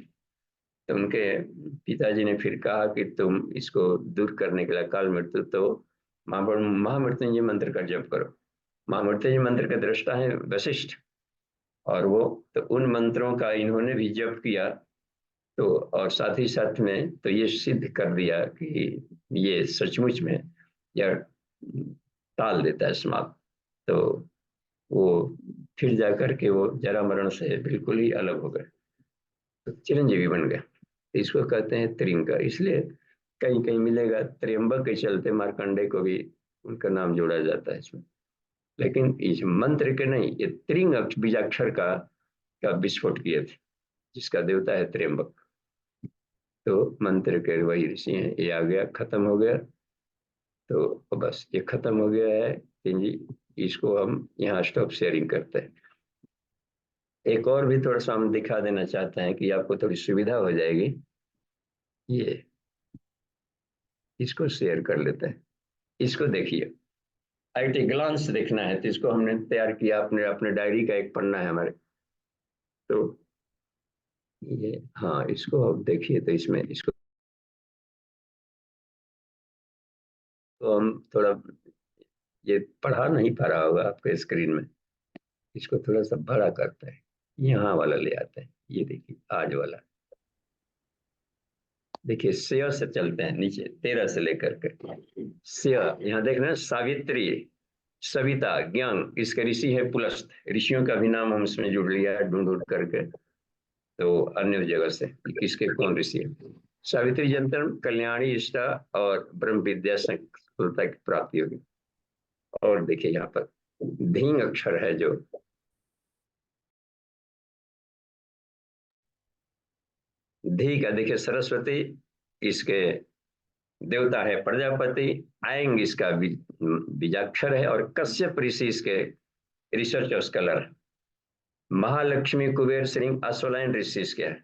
तो उनके पिताजी ने फिर कहा कि तुम इसको दूर करने के लिए अकाल मृत्यु, तो महामृत्युंजय मंत्र का जप करो। महामृत्युंजय मंत्र के दृष्टा है वशिष्ठ, और वो तो उन मंत्रों का इन्होंने भी जप किया। तो और साथ ही साथ में तो ये सिद्ध कर दिया कि ये सचमुच में यह टाल देता है समाप्त। तो वो फिर जाकर के वो जरा मरण से बिल्कुल ही अलग हो गए, तो चिरंजीवी बन गए। इसको कहते हैं त्रिंग, इसलिए कहीं कहीं मिलेगा त्र्यंबक के चलते मार्कंडे को भी उनका नाम जोड़ा जाता है इसमें। लेकिन इस मंत्र के नहीं, ये त्रिंग बीजाक्षर का विस्फोट किए थे, जिसका देवता है त्र्यंबक। तो मंत्र के वही ऋषि हैं। ये आ गया, खत्म हो गया। तो बस ये खत्म हो गया है जी। इसको हम यहाँ स्टॉप शेयरिंग करते हैं। एक और भी थोड़ा सा हम दिखा देना चाहते हैं कि आपको थोड़ी सुविधा हो जाएगी। ये इसको शेयर कर लेते हैं। इसको देखिए, आईटी ग्लांस देखना है तो इसको हमने तैयार किया, अपने अपने डायरी का एक पन्ना है हमारे। तो ये, हाँ, इसको आप देखिए तो इसमें इसको तो हम थोड़ा, ये पढ़ा नहीं पा रहा होगा आपके स्क्रीन में, इसको थोड़ा सा बड़ा करते हैं, यहाँ वाला ले आते हैं। ये देखिए आज वाला, देखिए शेय से चलते हैं नीचे 13 से लेकर के शेय। यहाँ देख रहे हैं सावित्री, सविता, ज्ञान, इसके ऋषि है पुलस्त। ऋषियों का भी नाम हम इसमें जुड़ लिया है ढूंढ ढूंढ करके, तो अन्य जगह से किसके कौन ऋषि है। सावित्री जंत्र कल्याणी इष्टा और ब्रह्म विद्या संकुलता की प्राप्ति होगी। और देखिए यहाँ पर धींग अक्षर है जो धी का, देखिए सरस्वती, इसके देवता है प्रजापति। आएंग इसका बीजाक्षर है, और कश्यप ऋषि इसके रिसर्च स्कॉलर है। महालक्ष्मी कुबेर सिंह अश्वलायन ऋषि इसके है।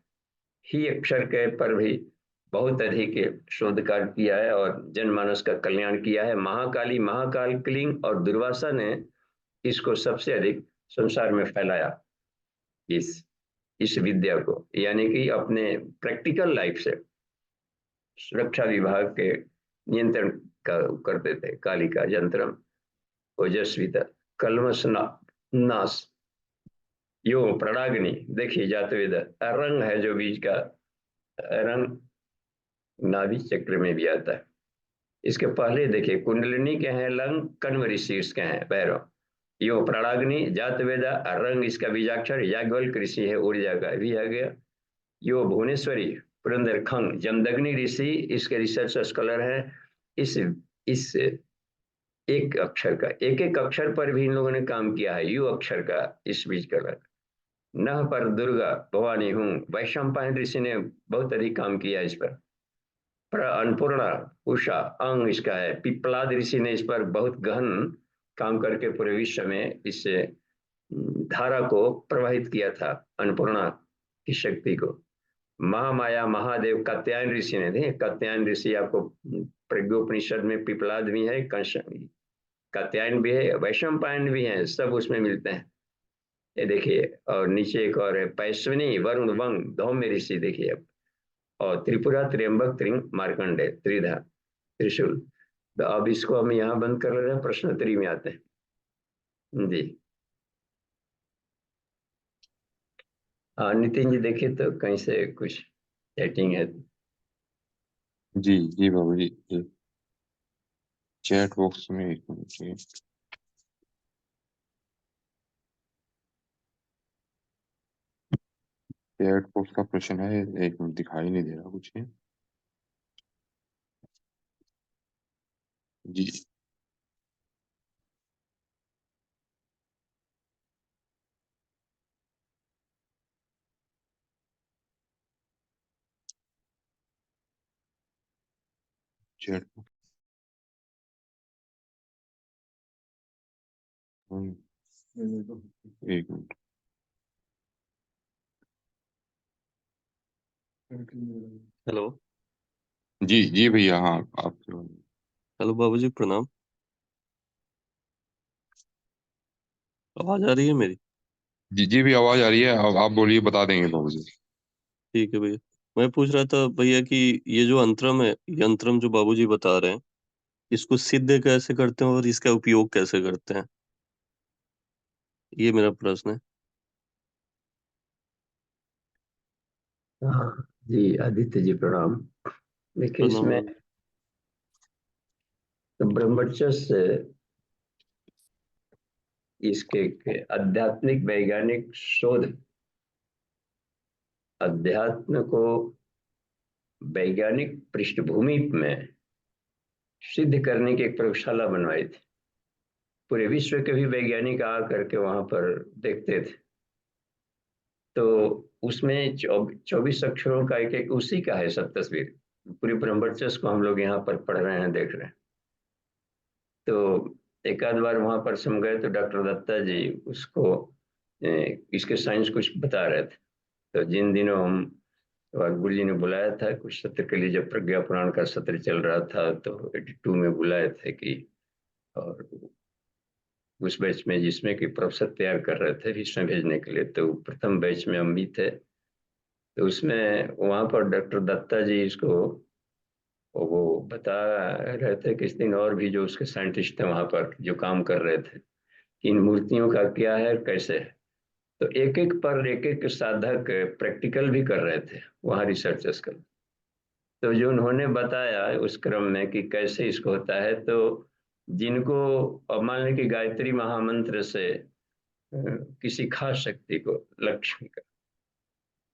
ही अक्षर के पर भी बहुत अधिक शोध कार्य किया है और जनमानस का कल्याण किया है। महाकाली, महाकाल क्लिंग और दुर्वासा ने इसको सबसे अधिक संसार में फैलाया, इस विद्या को, यानी कि अपने प्रैक्टिकल लाइफ से सुरक्षा विभाग के नियंत्रण का करते थे। कालिका यंत्रम ओजस्विता कलमश नाश यो प्रणाग्नि, देखिए जातवेद रंग है जो बीज का रंग, नाभि चक्र में भी आता है। इसके पहले देखिए कुंडलिनी के हैं लंग, कण्व ऋषि के हैं भैरव। यो प्रणाग्नि जातवेदा रंग, इसका बीजाक्षर याज्ञवल्क्य ऋषि है, ऊर्जा का भी आ गया। यो भुवनेश्वरी पुरंदर खंग जमदग्नि ऋषि, इसके रिसर्च स्कॉलर है। इस एक अक्षर का, एक एक अक्षर पर भी इन लोगों ने काम किया है। यू अक्षर का इस बीज कलर, नह पर दुर्गा भवानी हूँ, वैशंपायन ऋषि ने बहुत अधिक काम किया इस पर। अन्नपूर्णा उषा अंग इसका है। पिप्पलाद ऋषि ने इस पर बहुत गहन काम करके पूरे विश्व में इस धारा को प्रवाहित किया था, अन्नपूर्णा की शक्ति को। महामाया महादेव कात्यायन ऋषि ने थे। कात्यायन ऋषि आपको प्रज्ञोपनिषद में पिपलाद भी है, कात्यायन भी है, वैशंपायन भी है, सब उसमें मिलते हैं। ये देखिए, और नीचे एक और है पैश्विनी वरुण वंग धौम्य ऋषि, देखिए अब। और त्रिपुरा त्र्यंबक त्रिंग मार्कंडे त्रिधा त्रिशूल। तो अब इसको हम यहाँ बंद कर रहे हैं, प्रश्नोत्तरी में आते हैं जी। हाँ नितिन जी, देखिए तो कहीं से कुछ चैटिंग है। जी जी बाबू जी, चैट बॉक्स में एक मिनट जी। चैट बॉक्स का प्रश्न है, एक मिनट, दिखाई नहीं दे रहा कुछ है जी। चैट एक मिनट हेलो। जी जी भैया, हाँ आप। हेलो बाबूजी, प्रणाम। आवाज आ रही है मेरी? जी जी भी आवाज आ रही है, अब आप बोलिए, बता देंगे बाबू जी। ठीक है भैया। मैं पूछ रहा था भैया कि ये जो अंतरम है, यंत्रम जो बाबूजी बता रहे हैं, इसको सिद्ध कैसे करते हैं और इसका उपयोग कैसे करते हैं? ये मेरा प्रश्न है। हाँ जी, आदित्य जी प्रणाम। देखिए प्रणाम इसमें बाबूजी। ब्रह्मचर्य इसके आध्यात्मिक वैज्ञानिक शोध, अध्यात्म को वैज्ञानिक पृष्ठभूमि में सिद्ध करने की एक प्रयोगशाला बनवाई थी। पूरे विश्व के भी वैज्ञानिक आ करके वहां पर देखते थे। तो उसमें 24 अक्षरों का एक उसी का है सब तस्वीर। पूरी ब्रह्मवर्चस्व को हम लोग यहाँ पर पढ़ रहे हैं, देख रहे हैं। तो एक आध बार वहां पर से हम गए तो डॉक्टर दत्ता जी उसको इसके साइंस कुछ बता रहे थे। तो जिन दिनों हम गुरु जी ने बुलाया था कुछ सत्र के लिए, जब प्रज्ञा पुराण का सत्र चल रहा था, तो 82 में बुलाए थे कि, और उस बैच में जिसमें कि प्रोफेसर तैयार कर रहे थे इसमें भेजने के लिए, तो प्रथम बैच में हम भी थे। तो उसमें वहां पर डॉक्टर दत्ता जी इसको वो बता रहे थे कि इस दिन और भी जो उसके साइंटिस्ट थे वहां पर जो काम कर रहे थे कि इन मूर्तियों का क्या है, कैसे है। तो एक एक पर एक एक साधक प्रैक्टिकल भी कर रहे थे वहाँ रिसर्चर्स कर। तो जो उन्होंने बताया उस क्रम में कि कैसे इसको होता है, तो जिनको, अब मान लें कि गायत्री महामंत्र से किसी खास शक्ति को, लक्ष्मी का,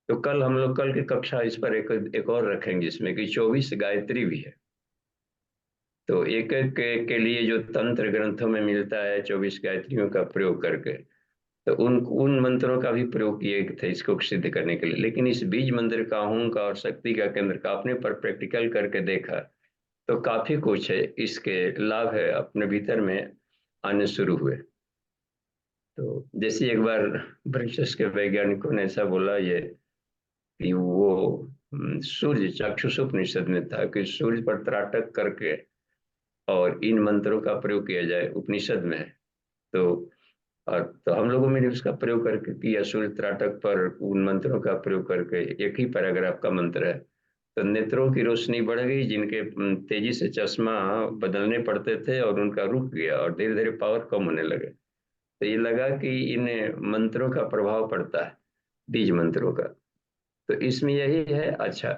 तो कल हम लोग कल की कक्षा इस पर एक और रखेंगे जिसमें कि 24 गायत्री भी है। तो एक एक के लिए जो तंत्र ग्रंथों में मिलता है 24 गायत्रियों का प्रयोग करके, तो उन मंत्रों का भी प्रयोग किए थे इसको सिद्ध करने के लिए। लेकिन इस बीज मंदिर का, हूं का और शक्ति का केंद्र का अपने पर प्रैक्टिकल करके देखा तो काफी कुछ है, इसके लाभ है अपने भीतर में आने शुरू हुए। तो जैसे एक बार ब्रिटिश के वैज्ञानिकों ने ऐसा बोला ये कि वो सूर्य चाक्षुषोपनिषद में था कि सूर्य पर त्राटक करके और इन मंत्रों का प्रयोग किया जाए, उपनिषद में है। तो और तो हम लोगों ने उसका प्रयोग करके किया, सूर्य त्राटक पर उन मंत्रों का प्रयोग करके, एक ही पैराग्राफ का मंत्र है। तो नेत्रों की रोशनी बढ़ गई, जिनके तेजी से चश्मा बदलने पड़ते थे और उनका रुक गया और धीरे धीरे पावर कम होने लगे। तो ये लगा कि इन मंत्रों का प्रभाव पड़ता है, बीज मंत्रों का। तो इसमें यही है। अच्छा,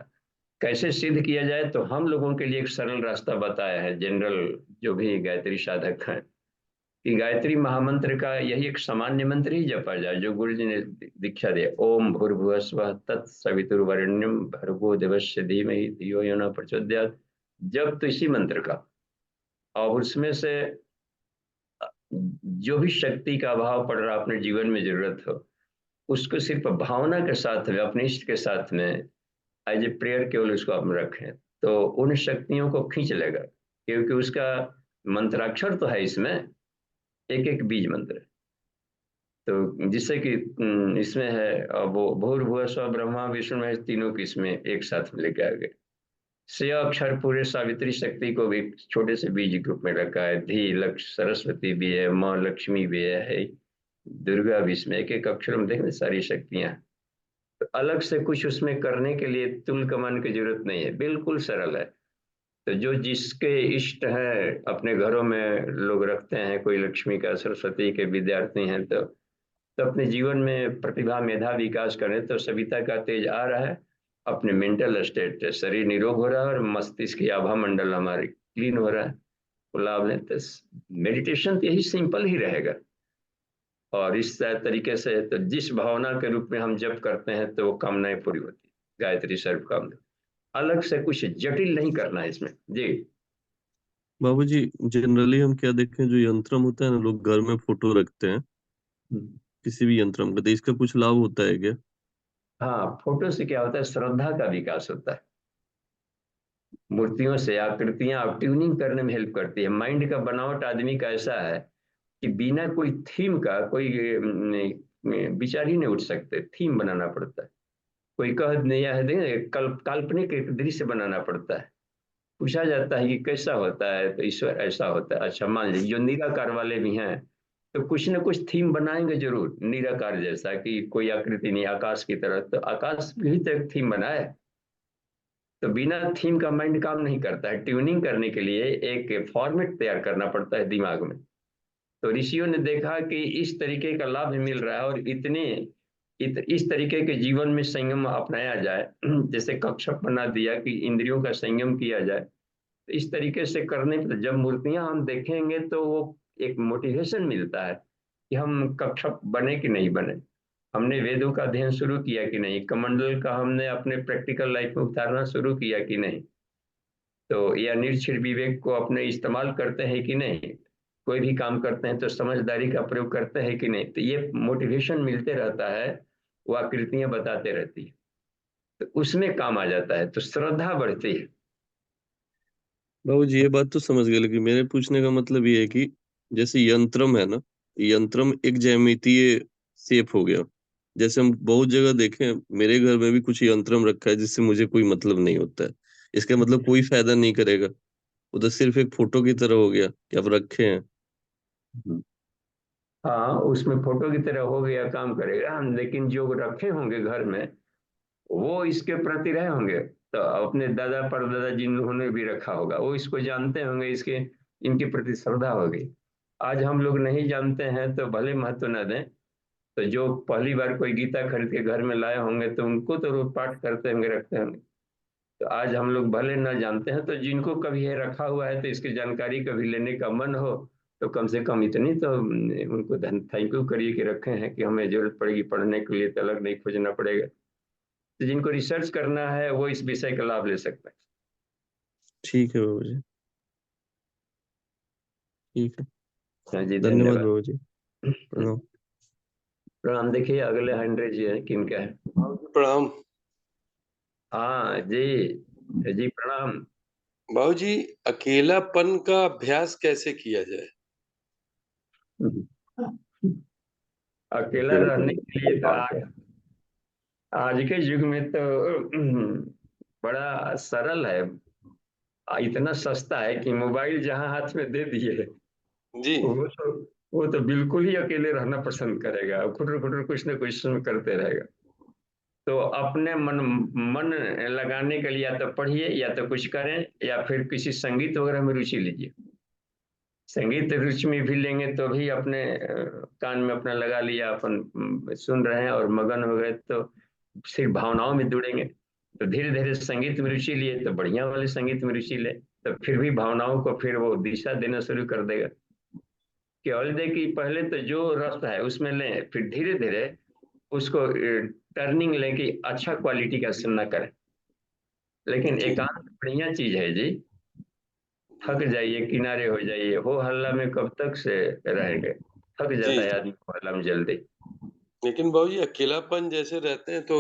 कैसे सिद्ध किया जाए, तो हम लोगों के लिए एक सरल रास्ता बताया है जनरल जो भी गायत्री साधक हैं, कि गायत्री महामंत्र का यही एक सामान्य मंत्र ही जपा जाए जो गुरु जी ने दीक्षा दिया। ओम भूर्भुवः स्वः तत्सवितुर्वरेण्यं भर्गो देवस्य धीमहि धियो यो न प्रचोदयात्। जब तो इसी मंत्र का, और उसमें से जो भी शक्ति का अभाव पड़ रहा अपने जीवन में जरूरत हो, उसको सिर्फ भावना के साथ में, अपने इष्ट के साथ में एज ए प्रेयर केवल उसको आप रखें, तो उन शक्तियों को खींच लेगा। क्योंकि उसका मंत्राक्षर तो है इसमें, एक एक बीज मंत्र। तो जिससे कि इसमें है, वो भूर्भुवः स्वः ब्रह्मा विष्णु महेश तीनों की इसमें एक साथ में लेके आ गए। से अक्षर पूरे सावित्री शक्ति को भी छोटे से बीज ग्रुप में रखा है। धी लक्ष्य सरस्वती भी है, माँ लक्ष्मी भी है, दुर्गा भी इसमें एक एक अक्षर में देखने सारी शक्तियां। तो अलग से कुछ उसमें करने के लिए तुल कमान की जरूरत नहीं है, बिल्कुल सरल है। तो जो जिसके इष्ट है अपने घरों में लोग रखते हैं, कोई लक्ष्मी का, सरस्वती के विद्यार्थी हैं, तो अपने जीवन में प्रतिभा मेधा विकास करें तो सविता का तेज आ रहा है, अपने मेंटल स्टेट शरीर निरोग हो रहा है और मस्तिष्क की आभा मंडल हमारी क्लीन हो रहा है, वो लाभ लें। तो मेडिटेशन तो यही सिंपल ही रहेगा। और इस तरीके से तो जिस भावना के रूप में हम जप करते हैं तो वो कामनाएं पूरी होती है। गायत्री सर्व कामना, अलग से कुछ जटिल नहीं करना है इसमें जी। बाबूजी, जनरली हम क्या देखें, जो यंत्रम होता है ना, लोग घर में फोटो रखते हैं किसी भी यंत्रम का, तो इसका कुछ लाभ होता है क्या? हाँ, फोटो से क्या होता है, श्रद्धा का विकास होता है। मूर्तियों से आकृतियां आप ट्यूनिंग करने में हेल्प करती है। माइंड का बनावट आदमी का ऐसा है कि बिना कोई थीम का कोई विचार ही नहीं उठ सकते, थीम बनाना पड़ता है। कोई कह नहीं है, काल्पनिक एक दृश्य बनाना पड़ता है। पूछा जाता है कि कैसा होता है, तो ईश्वर ऐसा होता है। अच्छा, मान लीजिए जो निराकार वाले भी हैं तो कुछ न कुछ थीम बनाएंगे जरूर, निराकार जैसा कि कोई आकृति नहीं, आकाश की तरह, तो आकाश भी तो एक थीम बना है। तो बिना थीम का माइंड काम नहीं करता है। ट्यूनिंग करने के लिए एक फॉर्मेट तैयार करना पड़ता है दिमाग में। तो ऋषियों ने देखा कि इस तरीके का लाभ मिल रहा है, और इस तरीके के जीवन में संयम अपनाया जाए, जैसे कक्षप बना दिया कि इंद्रियों का संयम किया जाए। तो इस तरीके से करने पर जब मूर्तियां हम देखेंगे तो वो एक मोटिवेशन मिलता है कि हम कक्षप बने कि नहीं बने। हमने वेदों का अध्ययन शुरू किया कि नहीं, कमंडल का हमने अपने प्रैक्टिकल लाइफ में उतारना शुरू किया कि नहीं, तो या निरीक्षण विवेक को अपने इस्तेमाल करते हैं कि नहीं, कोई भी काम करते हैं तो समझदारी का प्रयोग करते हैं कि नहीं। तो ये मोटिवेशन मिलते रहता है, वो आकृतियां बताते रहती है, तो उसमें काम आ जाता है, तो श्रद्धा बढ़ती है। बाबू जी ये बात तो समझ गए, लेकिन मेरे पूछने का मतलब ये है कि जैसे यंत्रम है ना, यंत्रम एक ज्यामितीय शेप हो गया। जैसे हम बहुत जगह देखें, मेरे घर में भी कुछ यंत्रम रखा है जिससे मुझे कोई मतलब नहीं होता है। इसका मतलब कोई फायदा नहीं करेगा, वो तो सिर्फ एक फोटो की तरह हो गया कि आप रखे हैं। हाँ, उसमें फोटो की तरह हो गया, काम करेगा, लेकिन जो रखे होंगे घर में वो इसके प्रति रहे होंगे। तो अपने दादा परदादा जिन्होंने भी रखा होगा वो इसको जानते होंगे, इसके इनके प्रति श्रद्धा होगी। आज हम लोग नहीं जानते हैं तो भले महत्व न दें, तो जो पहली बार कोई गीता खरीद के घर में लाए होंगे तो उनको तो रोज पाठ करते होंगे, रखते होंगे। तो आज हम लोग भले न जानते हैं, तो जिनको कभी ये रखा हुआ है तो इसकी जानकारी कभी लेने का मन हो तो कम से कम इतनी तो उनको थैंक यू करिए कि रखे हैं, कि हमें जरूरत पड़ेगी पढ़ने के लिए तो अलग नहीं खोजना पड़ेगा। तो जिनको रिसर्च करना है वो इस विषय का लाभ ले सकते हैं। ठीक है बाबू जी, ठीक है। हाँ जी, धन्यवाद धन्यवाद। बाबू जी। प्रणाम। प्रणाम। देखिए अगले 100 जी है, किनका है? प्रणाम। हाँ जी, जी प्रणाम। बाबू जी, अकेलापन का अभ्यास कैसे किया जाए? अकेला रहने के लिए तो आज के युग में तो बड़ा सरल है, इतना सस्ता है कि मोबाइल जहां हाथ में दे दिए जी तो वो तो बिल्कुल ही अकेले रहना पसंद करेगा, खुटर खुटर कुछ ना कुछ करते रहेगा। तो अपने मन लगाने के लिए या तो पढ़िए या तो कुछ करें, या फिर किसी संगीत वगैरह में रुचि लीजिए। संगीत रुचि में भी लेंगे तो भी अपने कान में अपना लगा लिया, अपन सुन रहे हैं और मगन हो गए, तो सिर्फ भावनाओं में जुड़ेंगे। तो धीरे धीरे संगीत में रुचि लिए तो बढ़िया वाले संगीत में रुचि ले, तो फिर भी भावनाओं को फिर वो दिशा देना शुरू कर देगा। केवल दे कि पहले तो जो रस है उसमें लें, फिर धीरे धीरे उसको टर्निंग लें कि अच्छा क्वालिटी का सुनना करें। लेकिन जी एकांत बढ़िया चीज है जी। थक जाइए, किनारे हो जाइए, हो हल्ला में कब तक से रहेंगे, थक जी जाता है आदमी हो हल्ला में जल्दी। लेकिन बाबू जी, अकेलापन जैसे रहते हैं तो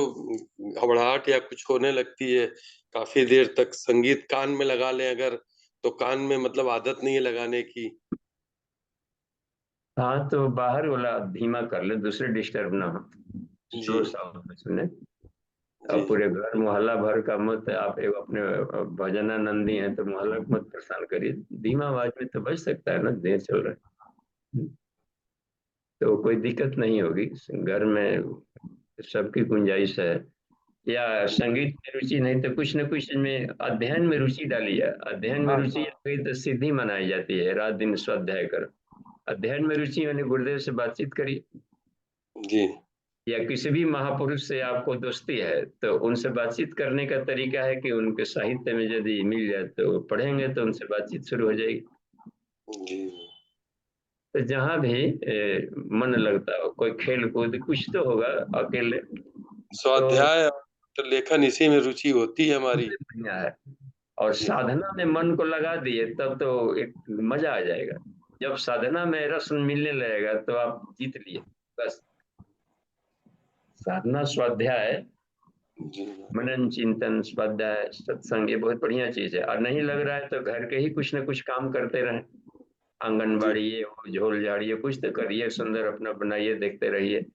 घबराहट या कुछ होने लगती है। काफी देर तक संगीत कान में लगा लें अगर, तो कान में मतलब आदत नहीं है लगाने की। हाँ, तो बाहर वाला धीमा कर ले, दूसरे डिस्टर्ब ना हो, जी स्लो साउंड में सुने। जी अब पूरे घर मोहल्ला भर का मत, आप एक अपने भजनानंदी हैं तो मोहल्ला को मत परेशान करिए, धीमा आवाज में तो बज सकता है ना, देर चल रहा है, तो कोई दिक्कत नहीं होगी। घर में सबकी गुंजाइश है। या संगीत में रुचि नहीं तो कुछ न कुछ में अध्ययन में रुचि डालिए। अध्ययन में हाँ रुचि आ गई तो सिद्धि मनाई जाती है, रात दिन स्वाध्याय करो। अध्ययन में रुचि यानी गुरुदेव से बातचीत करिए, जी या किसी भी महापुरुष से आपको दोस्ती है तो उनसे बातचीत करने का तरीका है कि उनके साहित्य में यदि मिल जाए तो पढ़ेंगे, तो उनसे बातचीत शुरू हो जाएगी। जी तो जहाँ भी मन लगता हो, कोई खेल कूद कुछ तो होगा अकेले, तो स्वाध्याय तो लेखन इसी में रुचि होती है हमारी। सबसे बढ़िया है। और जी साधना में मन को लगा दिए तब तो एक मजा आ जाएगा। जब साधना में रस मिलने लगेगा तो आप जीत लिए बस। साधना, स्वाध्याय, जी मनन चिंतन, स्वाध्याय, सत्संग, ये बहुत बढ़िया चीज है। और नहीं लग रहा है तो घर के ही कुछ ना कुछ काम करते रहें, जी आंगनबाड़ी ये हो, झोल झाड़िए, कुछ तो करिए, सुंदर अपना बनाइए, देखते रहिए,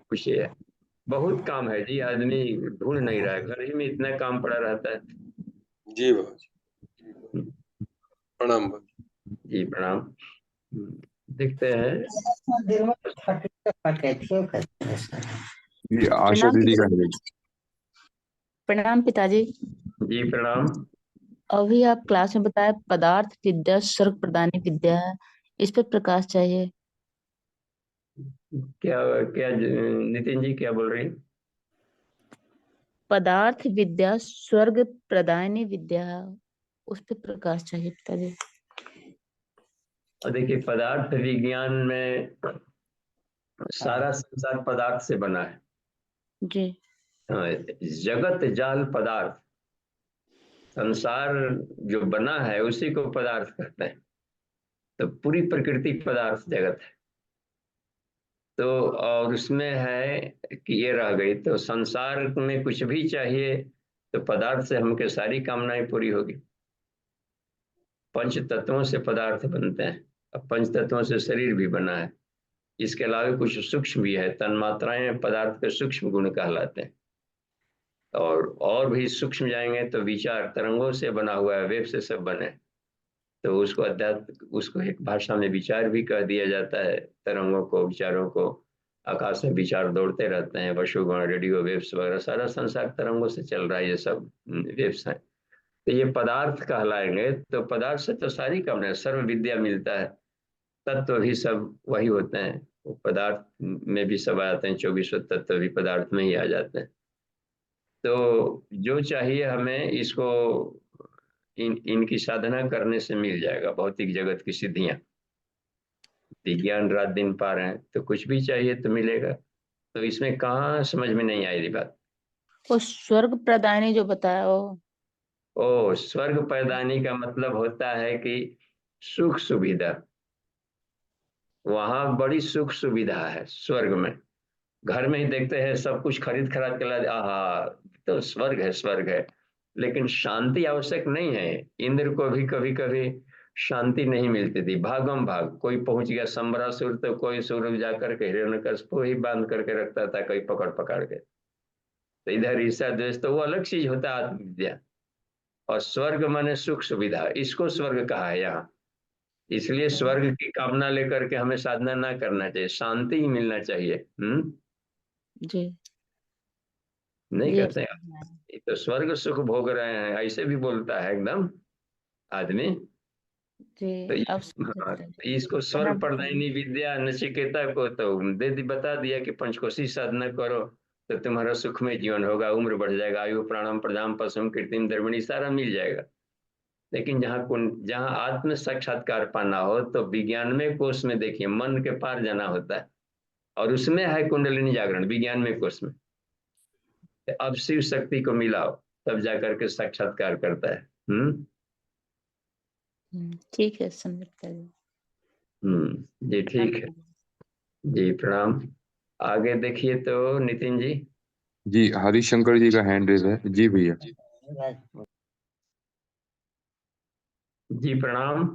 कुछ ये है। बहुत काम है जी, आदमी ढूंढ नहीं रहा है, घर ही में इतना काम पड़ा रहता है। जी बाबू जी, प्रणाम बाबू जी प्रणाम। देखते हैं। जी आशा प्रणाम दीदी का पिता- है। प्रणाम पिताजी। जी प्रणाम। अभी आप क्लास में बताया पदार्थ विद्या स्वर्ग प्रदानी विद्या है, इस पर प्रकाश चाहिए। क्या क्या नितिन जी क्या बोल रही हैं? पदार्थ विद्या स्वर्ग प्रदायनी विद्या है, उस पर प्रकाश चाहिए पिताजी। और देखिए पदार्थ विज्ञान में सारा संसार पदार्थ से बना है। जी। जगत जाल पदार्थ, संसार जो बना है उसी को पदार्थ कहते हैं। तो पूरी प्रकृति पदार्थ जगत है। तो और उसमें है कि ये रह गई, तो संसार में कुछ भी चाहिए तो पदार्थ से हमके सारी कामनाएं पूरी होगी। पंच तत्वों से पदार्थ बनते हैं। अब पंच तत्वों से शरीर भी बना है। इसके अलावा कुछ सूक्ष्म भी है, तन्मात्राएं पदार्थ के सूक्ष्म गुण कहलाते हैं। और भी सूक्ष्म जाएंगे तो विचार तरंगों से बना हुआ है, वेव से सब बने। तो उसको अध्यात्म, उसको एक भाषा में विचार भी कह दिया जाता है। तरंगों को, विचारों को, आकाश में विचार दौड़ते रहते हैं, वशुगण, रेडियो वेव्स वगैरह, सारा संसार तरंगों से चल रहा है। ये सब वेव्स हैं। तो ये पदार्थ कहलाएंगे। तो पदार्थ से तो सारी कम सर्व विद्या मिलता है। तत्व भी सब वही होते हैं, वो पदार्थ में भी सब आते हैं। 24 तत्व भी पदार्थ में ही आ जाते हैं। तो जो चाहिए हमें, इसको इनकी साधना करने से मिल जाएगा। भौतिक जगत की सिद्धियां, विज्ञान रात दिन पा रहे हैं, तो कुछ भी चाहिए तो मिलेगा। तो इसमें कहाँ समझ में नहीं आई बात। वो स्वर्ग प्रदानी जो बताया वो। ओ, स्वर्ग पैदानी का मतलब होता है कि सुख सुविधा। वहां बड़ी सुख सुविधा है स्वर्ग में। घर में ही देखते हैं सब कुछ खरीद खराद के ला, आहा, तो स्वर्ग है, स्वर्ग है। लेकिन शांति आवश्यक नहीं है। इंद्र को भी कभी कभी शांति नहीं मिलती थी। भागम भाग, कोई पहुंच गया संबरासुर तो कोई सूरज जाकर के हिरण्यकश्यप ही बांध करके रखता था, कोई पकड़ पकड़ के। तो इधर ईर्ष्या द्वेष तो वो अलग चीज होता है, आत्मविद्या। और स्वर्ग माने सुख सुविधा, इसको स्वर्ग कहा है यहाँ। इसलिए स्वर्ग की कामना लेकर के हमें साधना ना करना चाहिए, शांति ही मिलना चाहिए। जी। नहीं जी, अब कहते हैं समझ में आया। ये तो स्वर्ग सुख भोग रहे हैं, ऐसे भी बोलता है एकदम आदमी। तो जी, अब समझ हाँ, में तो इसको आया। स्वर्ग प्रदायिनी विद्या नचिकेता को तो बता दिया कि पंचकोशी साधना करो तो तुम्हारा सुखमय जीवन होगा, उम्र बढ़ जाएगा, आयु प्राणम प्रदाम पशुम कृत्रिम द्रविणी सारा मिल जाएगा। लेकिन जहाँ आत्म साक्षात्कार पाना हो तो विज्ञान में कोष में देखिए, मन के पार जाना होता है। और उसमें है कुंडलिनी जागरण, विज्ञान में कोष में। तो अब शिव शक्ति को मिलाओ, तब जाकर के साक्षात्कार करता है। ठीक है, समझ गए। जी ठीक है। जी प्रणाम। आगे देखिए तो नितिन जी। जी, हरिशंकर जी का हैंड रेज है। जी भैया। जी प्रणाम।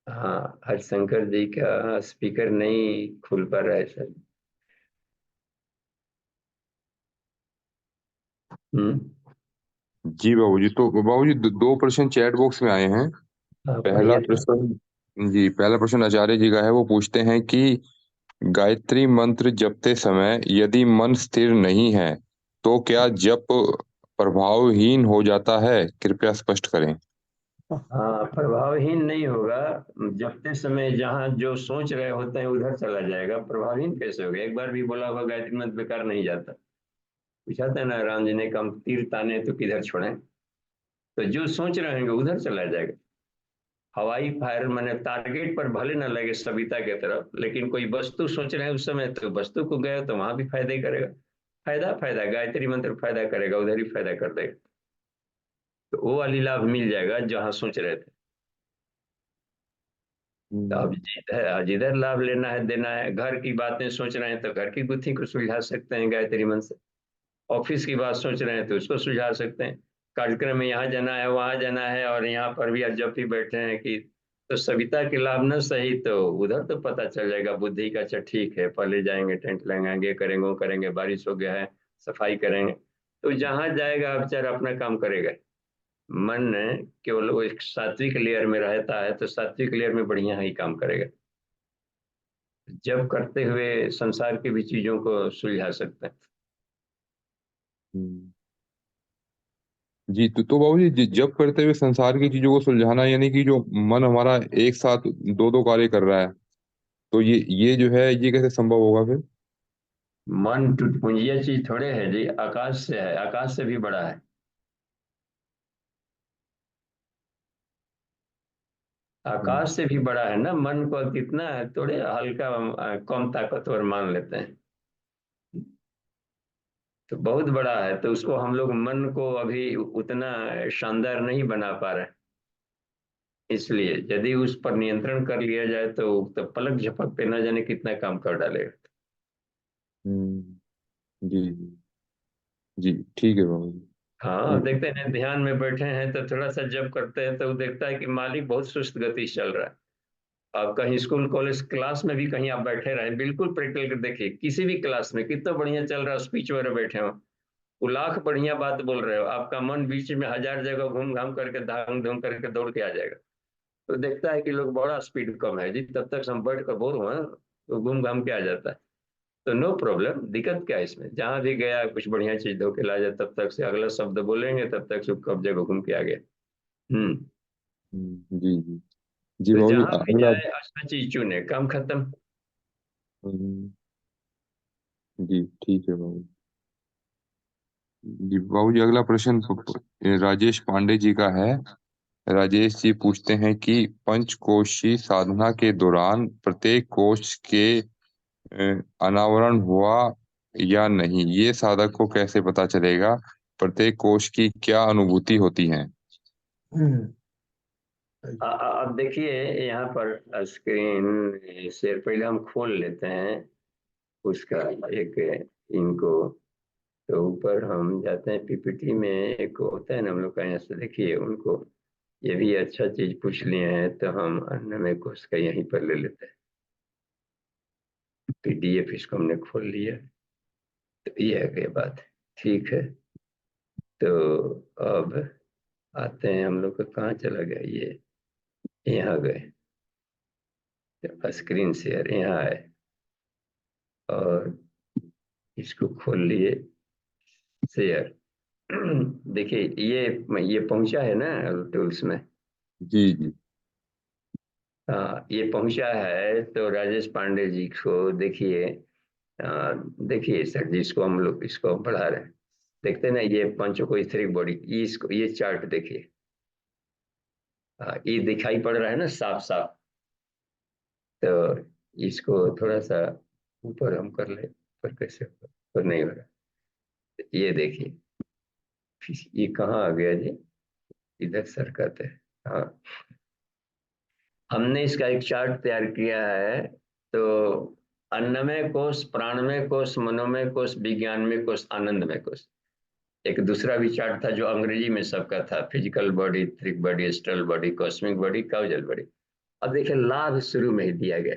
हाँ, हरिशंकर जी का स्पीकर नहीं खुल पा रहा है सर। जी बाबूजी, तो बाबूजी दो प्रश्न चैट बॉक्स में आए हैं। पहला पढ़िए तो। प्रश्न, जी पहला प्रश्न आचार्य जी का है। वो पूछते हैं कि गायत्री मंत्र जपते समय यदि मन स्थिर नहीं है तो क्या जप प्रभावहीन हो जाता है? कृपया स्पष्ट करें। हाँ, प्रभावहीन नहीं होगा। जपते समय जहाँ जो सोच रहे होते हैं उधर चला जाएगा, प्रभावहीन कैसे होगा? एक बार भी बोला होगा गायत्री मंत्र बेकार नहीं जाता। पूछा था ना राम जी ने, कम तीर ताने तो किधर छोड़े। तो जो सोच रहे हैं उधर चला जाएगा। हवाई फायर मैंने टारगेट पर भले न लगे सविता के तरफ, लेकिन कोई वस्तु सोच रहे हैं उस समय तो वस्तु को गए तो वहां भी फायदा ही करेगा। फायदा फायदा, गायत्री मंत्र फायदा करेगा, उधर ही फायदा कर देगा। तो वो वाली लाभ मिल जाएगा जहां सोच रहे थे। तो अब जिधर लाभ लेना है देना है। घर की बातें सोच रहे हैं तो घर की गुत्थी को सुलझा सकते हैं गायत्री मंत्र से। ऑफिस की बात सोच रहे हैं तो उसको सुलझा सकते हैं। कार्यक्रम में यहाँ जाना है, वहां जाना है, और यहाँ पर भी आज जब भी बैठे हैं कि तो सविता के लाभ न सही तो उधर तो पता चल जाएगा बुद्धि का। अच्छा ठीक है, पहले जाएंगे, टेंट लगाएंगे, करेंगे वो करेंगे, बारिश हो गया है, सफाई करेंगे। तो जहां जाएगा बेचारा अपना काम करेगा। मन केवल वो एक सात्विक लेयर में रहता है तो सात्विक लेयर में बढ़िया ही काम करेगा। जब करते हुए संसार की भी चीजों को सुलझा सकते हैं। हम्म। जी, तो बाबूजी जब करते हुए संसार की चीजों को सुलझाना, यानी कि जो मन हमारा एक साथ दो दो कार्य कर रहा है, तो ये जो है ये कैसे संभव होगा फिर? मन टुटपुंजिया चीज थोड़े है जी, आकाश से है, आकाश से भी बड़ा है। आकाश से भी बड़ा है ना, मन को कितना है, थोड़े हल्का कम ताकतवर मान लेते हैं, तो बहुत बड़ा है, तो उसको हम लोग मन को अभी उतना शानदार नहीं बना पा रहे। इसलिए यदि उस पर नियंत्रण कर लिया जाए तो पलक झपक पे न जाने कितना काम कर डालेगा। जी जी जी, ठीक है बाबू जी। हाँ, देखते हैं ध्यान में बैठे हैं तो थोड़ा सा जब करते हैं तो देखता है कि मालिक बहुत सुस्त गति से चल रहा है। आप कहीं स्कूल कॉलेज क्लास में भी कहीं आप बैठे रहे, बिल्कुल प्रैक्टिकल कर देखिए, किसी भी क्लास में कितना बढ़िया चल रहा है, स्पीच वगैरह बैठे हो, वो लाख बढ़िया बात बोल रहे हो, आपका मन बीच में हजार जगह घूम घाम करके धाम धूम करके दौड़ के आ जाएगा। तो देखता है कि लोग बड़ा स्पीड कम है जी, तब तक हम बैठ कर बोर हुए तो घूम घाम के आ जाता है। तो नो प्रॉब्लम, दिक्कत क्या है इसमें, जहां भी गया कुछ बढ़िया चीज धो के ला जाए, तब तक से अगला शब्द बोलेंगे तब तक से कब जगह घूम के आ गया। जी जी जी तो बाबू जी, जहां भी अगला। जाए अच्छा चीज चुने, काम खत्म। जी ठीक है बाबू जी। बाबू जी, अगला प्रश्न राजेश पांडे जी का है। राजेश जी पूछते हैं कि पंचकोशी साधना के दौरान प्रत्येक कोश के अनावरण हुआ या नहीं, ये साधक को कैसे पता चलेगा? प्रत्येक कोश की क्या अनुभूति होती है? अब देखिए, यहाँ पर स्क्रीन से पहले हम खोल लेते हैं उसका एक इनको, तो ऊपर हम जाते हैं पीपीटी में, एक होता है ना हम लोग का, यहाँ से देखिए उनको, ये भी अच्छा चीज पूछ लिए हैं तो हम अन्य कोर्स का यहीं पर ले लेते हैं। पीडीएफ इसको हमने खोल लिया, तो ये है ये बात, ठीक है। तो अब आते हैं हम लोग का, कहाँ चला गया ये, यहाँ गए, तो स्क्रीन शेयर यहाँ है, और इसको खोल लिए, शेयर। देखिए ये पहुंचा है ना टूल्स में। जी जी हाँ, ये पहुंचा है, तो राजेश पांडे जी को देखिए, देखिए सर जी, इसको हम लोग इसको बढ़ा रहे हैं, देखते हैं ना, ये पंचों ईथरिक बॉडी, इसको ये चार्ट देखिए, ये दिखाई पड़ रहा है ना साफ साफ। तो इसको थोड़ा सा ऊपर हम कर ले, पर कैसे ऊपर, पर नहीं हो रहा, तो ये देखिए, ये कहाँ आ गया जी, इधर सरकत है। हाँ, हमने इसका एक चार्ट तैयार किया है, तो अन्नमय कोश, प्राणमय कोश, मनोमय कोश, विज्ञानमय कोश, आनंदमय कोश। एक दूसरा भी चार्ट था जो अंग्रेजी में सबका था, physical body, etheric body, astral body, cosmic body, causal body. अब देखिए, लाभ शुरू में ही दिया गया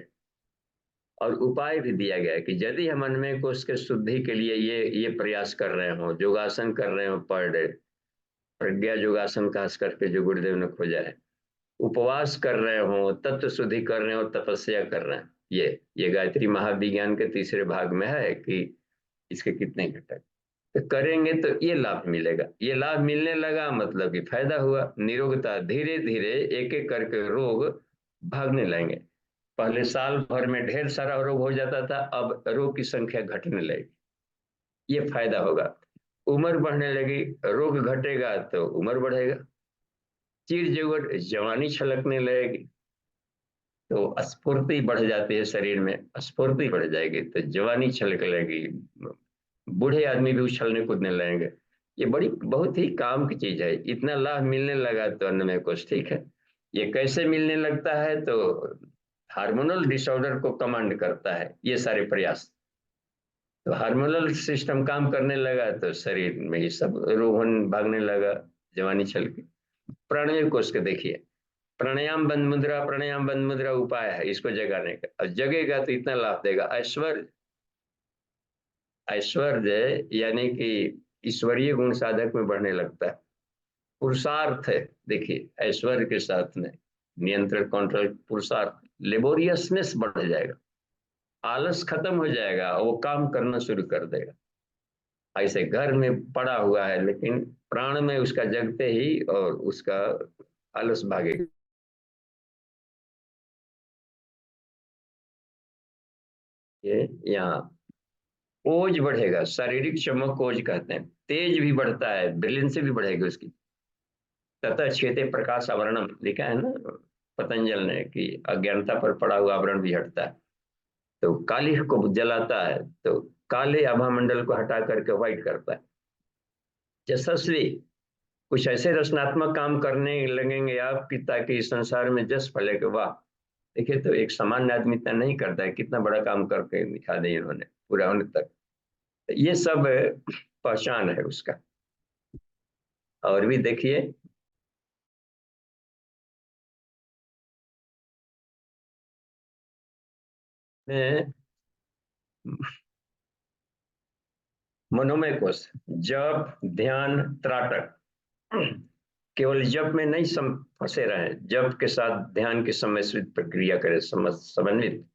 और उपाय भी दिया गया कि यदि हम अन्नमय कोश के शुद्धि के लिए ये प्रयास कर रहे हो, योगासन कर रहे हो पर डे, प्रज्ञा योगासन खास करके जो गुरुदेव ने खोजा है, उपवास कर रहे हो, तत्व शुद्धि कर रहे हो, तपस्या कर रहे हैं, ये गायत्री महाविज्ञान के तीसरे भाग में है कि इसके कितने घटक, तो करेंगे तो ये लाभ मिलेगा। ये लाभ मिलने लगा मतलब कि फायदा हुआ, निरोगता, धीरे धीरे एक एक करके रोग भागने लगेंगे। पहले साल भर में ढेर सारा रोग हो जाता था, अब रोग की संख्या घटने लगेगी, ये फायदा होगा। उम्र बढ़ने लगी, रोग घटेगा तो उम्र बढ़ेगा, चिर जगत जवानी छलकने लगेगी, तो स्फूर्ति बढ़ जाती है शरीर में, स्फूर्ति बढ़ जाएगी तो जवानी छलक लगेगी, बूढ़े आदमी भी उछलने कूदने लगेंगे। ये बड़ी बहुत ही काम की चीज है, इतना लाभ मिलने लगा तो अन्नमय कोश, ठीक है। ये कैसे मिलने लगता है, तो हार्मोनल डिसऑर्डर को कमांड करता है ये सारे प्रयास, तो हार्मोनल सिस्टम काम करने लगा तो शरीर में ये सब रोहन भागने लगा, जवानी छलकी। प्राणमय कोश के देखिए, प्राणायाम बंद मुद्रा, प्राणायाम बंद मुद्रा उपाय है इसको जगाने का, और जगेगा तो इतना लाभ देगा। ऐश्वर्य, ऐश्वर्य यानी कि ईश्वरीय गुण साधक में बढ़ने लगता है। पुरुषार्थ है, देखिए ऐश्वर्य के साथ में नियंत्रण, कंट्रोल, पुरुषार्थ, लेबोरियसनेस बढ़ जाएगा, आलस खत्म हो जाएगा, वो काम करना शुरू कर देगा। ऐसे घर में पड़ा हुआ है लेकिन प्राण में उसका जगते ही और उसका आलस भागेगा। ये यहाँ ओज बढ़ेगा, शारीरिक चमक को ओज कहते हैं, तेज भी बढ़ता है, ब्रिलियंस भी बढ़ेगी उसकी। तथा क्षेत्र प्रकाश आवरणम लिखा है ना, पतंजल ने कि अज्ञानता पर पड़ा हुआ आवरण भी हटता है। तो काली को जलाता है तो काले आभा मंडल को हटा करके व्हाइट करता है। यशस्वी कुछ ऐसे रचनात्मक काम करने लगेंगे आप कि ताकि इस संसार में जस फैले के वाह, देखिए तो एक सामान्य आदमी इतना नहीं करता है, कितना बड़ा काम करके दिखा दिया इन्होंने पूरा होने तक। ये सब पहचान है उसका। और भी देखिए, मनोमय कोश, जप ध्यान त्राटक, केवल जप में नहीं फंसे रहे, जप के साथ ध्यान की सम्मिश्रित प्रक्रिया करें, समन्वित।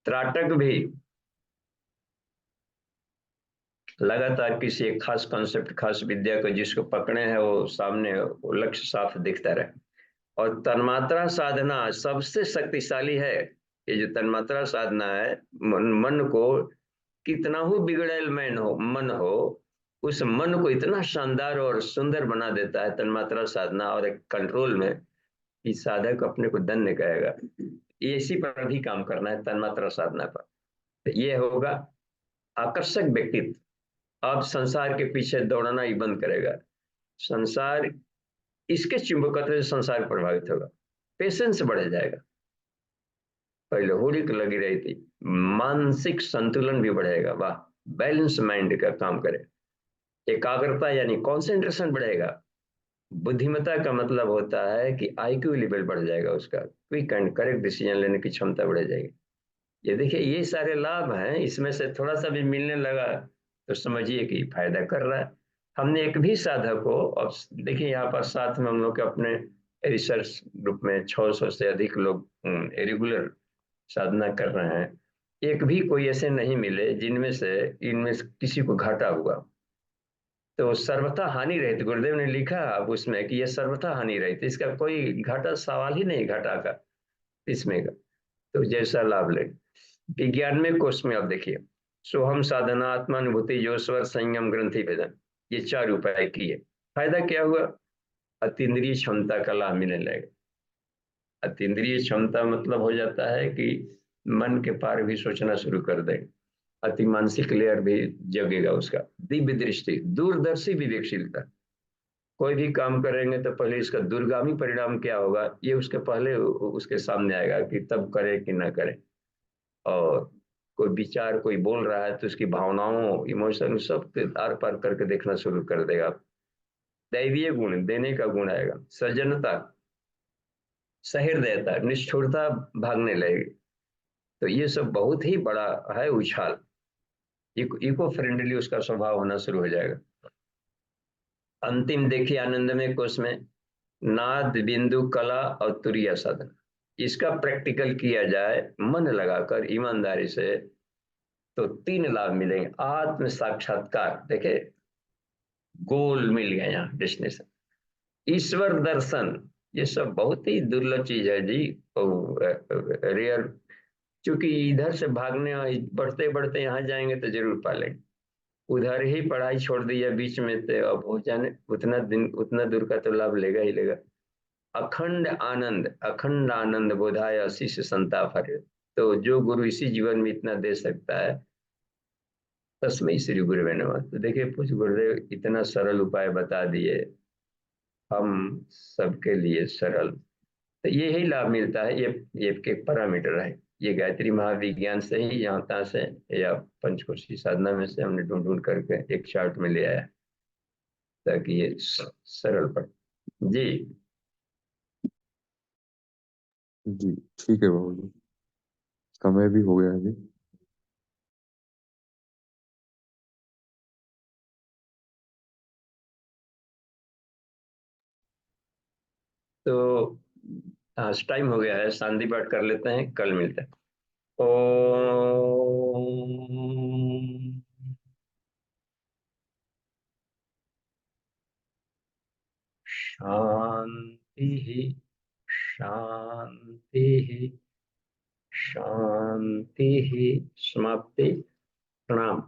त्राटक भी लगातार किसी एक खास कॉन्सेप्ट, खास विद्या को जिसको पकड़े हैं वो सामने वो लक्ष्य साफ दिखता रहे। और तन्मात्रा साधना सबसे शक्तिशाली है। ये जो तन्मात्रा साधना है, मन को कितना ही बिगड़ेल मन हो, उस मन को इतना शानदार और सुंदर बना देता है तन्मात्रा साधना और एक कंट्रोल में, कि साधक अपने को धन्य कहेगा। इसी पर भी काम करना है, तन्मात्रा साधना पर। तो ये होगा आकर्षक व्यक्तित्व। अब संसार के पीछे दौड़ना ही बंद करेगा। संसार, इसके चुंबकत्व से संसार प्रभावित होगा, पेशेंस बढ़ जाएगा। पहले होड़ी लगी रही थी, मानसिक संतुलन भी बढ़ेगा, वाह, बैलेंस माइंड का काम करे। एकाग्रता यानी कंसंट्रेशन बढ़ेगा। बुद्धिमत्ता का मतलब होता है कि आईक्यू लेवल बढ़ जाएगा उसका, क्विक एंड करेक्ट डिसीजन लेने की क्षमता बढ़ जाएगी। ये देखिए, ये सारे लाभ हैं, इसमें से थोड़ा सा भी मिलने लगा तो समझिए कि फायदा कर रहा है। हमने एक भी साधक को, और देखिए यहाँ पर साथ में हम लोग के अपने रिसर्च ग्रुप में 600 से अधिक लोग रेगुलर साधना कर रहे हैं, एक भी कोई ऐसे नहीं मिले जिनमें से इनमें से किसी को घाटा हुआ। तो सर्वथा हानि रहित, गुरुदेव ने लिखा अब उसमें कि यह सर्वथा हानि रहित, इसका कोई घाटा सवाल ही नहीं, घाटा का इसमें का। तो जैसा लाभ ले। विज्ञान में कोर्स में आप देखिए, सोहम साधना आत्मानुभूति जो स्वर संयम ग्रंथि भेदन, ये 4 उपाय किए, फायदा क्या हुआ? अतीन्द्रिय क्षमता का लाभ मिलने लगेगा। अतीन्द्रिय क्षमता मतलब हो जाता है कि मन के पार भी सोचना शुरू कर देगा, अति मानसिक लेयर भी जगेगा उसका, दिव्य दृष्टि, दूरदर्शी विवेकशीलता। कोई भी काम करेंगे तो पहले इसका दूरगामी परिणाम क्या होगा ये उसके पहले उसके सामने आएगा कि तब करे कि ना करे। और कोई विचार कोई बोल रहा है तो उसकी भावनाओं, इमोशन सब आर पार करके देखना शुरू कर देगा। दैवीय गुण, देने का गुण आएगा, सज्जनता, सहृदयता, निष्ठुरता भागने लगेगी। तो ये सब बहुत ही बड़ा है उछाल, इको फ्रेंडली उसका स्वभाव होना शुरू हो जाएगा। अंतिम देखिए आनंदमय कोश में, नाद बिंदु कला और तुरीय साधन, इसका प्रैक्टिकल किया जाए मन लगाकर ईमानदारी से तो 3 लाभ मिलेंगे। आत्म साक्षात्कार, देखे गोल मिल गया यहाँ डेस्टिनेशन, ईश्वर दर्शन, ये सब बहुत ही दुर्लभ चीज है जी, रेयर। क्योंकि इधर से भागने बढ़ते बढ़ते यहाँ जाएंगे तो जरूर पालेंगे, उधर ही पढ़ाई छोड़ दी है बीच में तो अब हो जाने उतना दिन उतना दूर का तो लाभ लेगा ही लेगा। अखंड आनंद बोधाय अशिष्य संताप हरे। तो जो गुरु इसी जीवन में इतना दे सकता है, तस्मै श्री गुरुवे नमः। तो देखिए पूज्य गुरुदेव इतना सरल उपाय बता दिए हम सबके लिए सरल। तो यही लाभ मिलता है, ये एक पैरामीटर है, ये गायत्री महाविज्ञान से ही यहाँ तहाँ से या पंचकोशी साधना में से हमने ढूंढ ढूंढ करके एक चार्ट में ले आया ताकि ये सरल पड़े जी। जी ठीक है बाबू जी, समय भी हो गया है अभी। तो आज टाइम हो गया है, शांति पाठ कर लेते हैं, कल मिलते हैं। ओम शांति शांति शांति। समाप्ति। प्रणाम।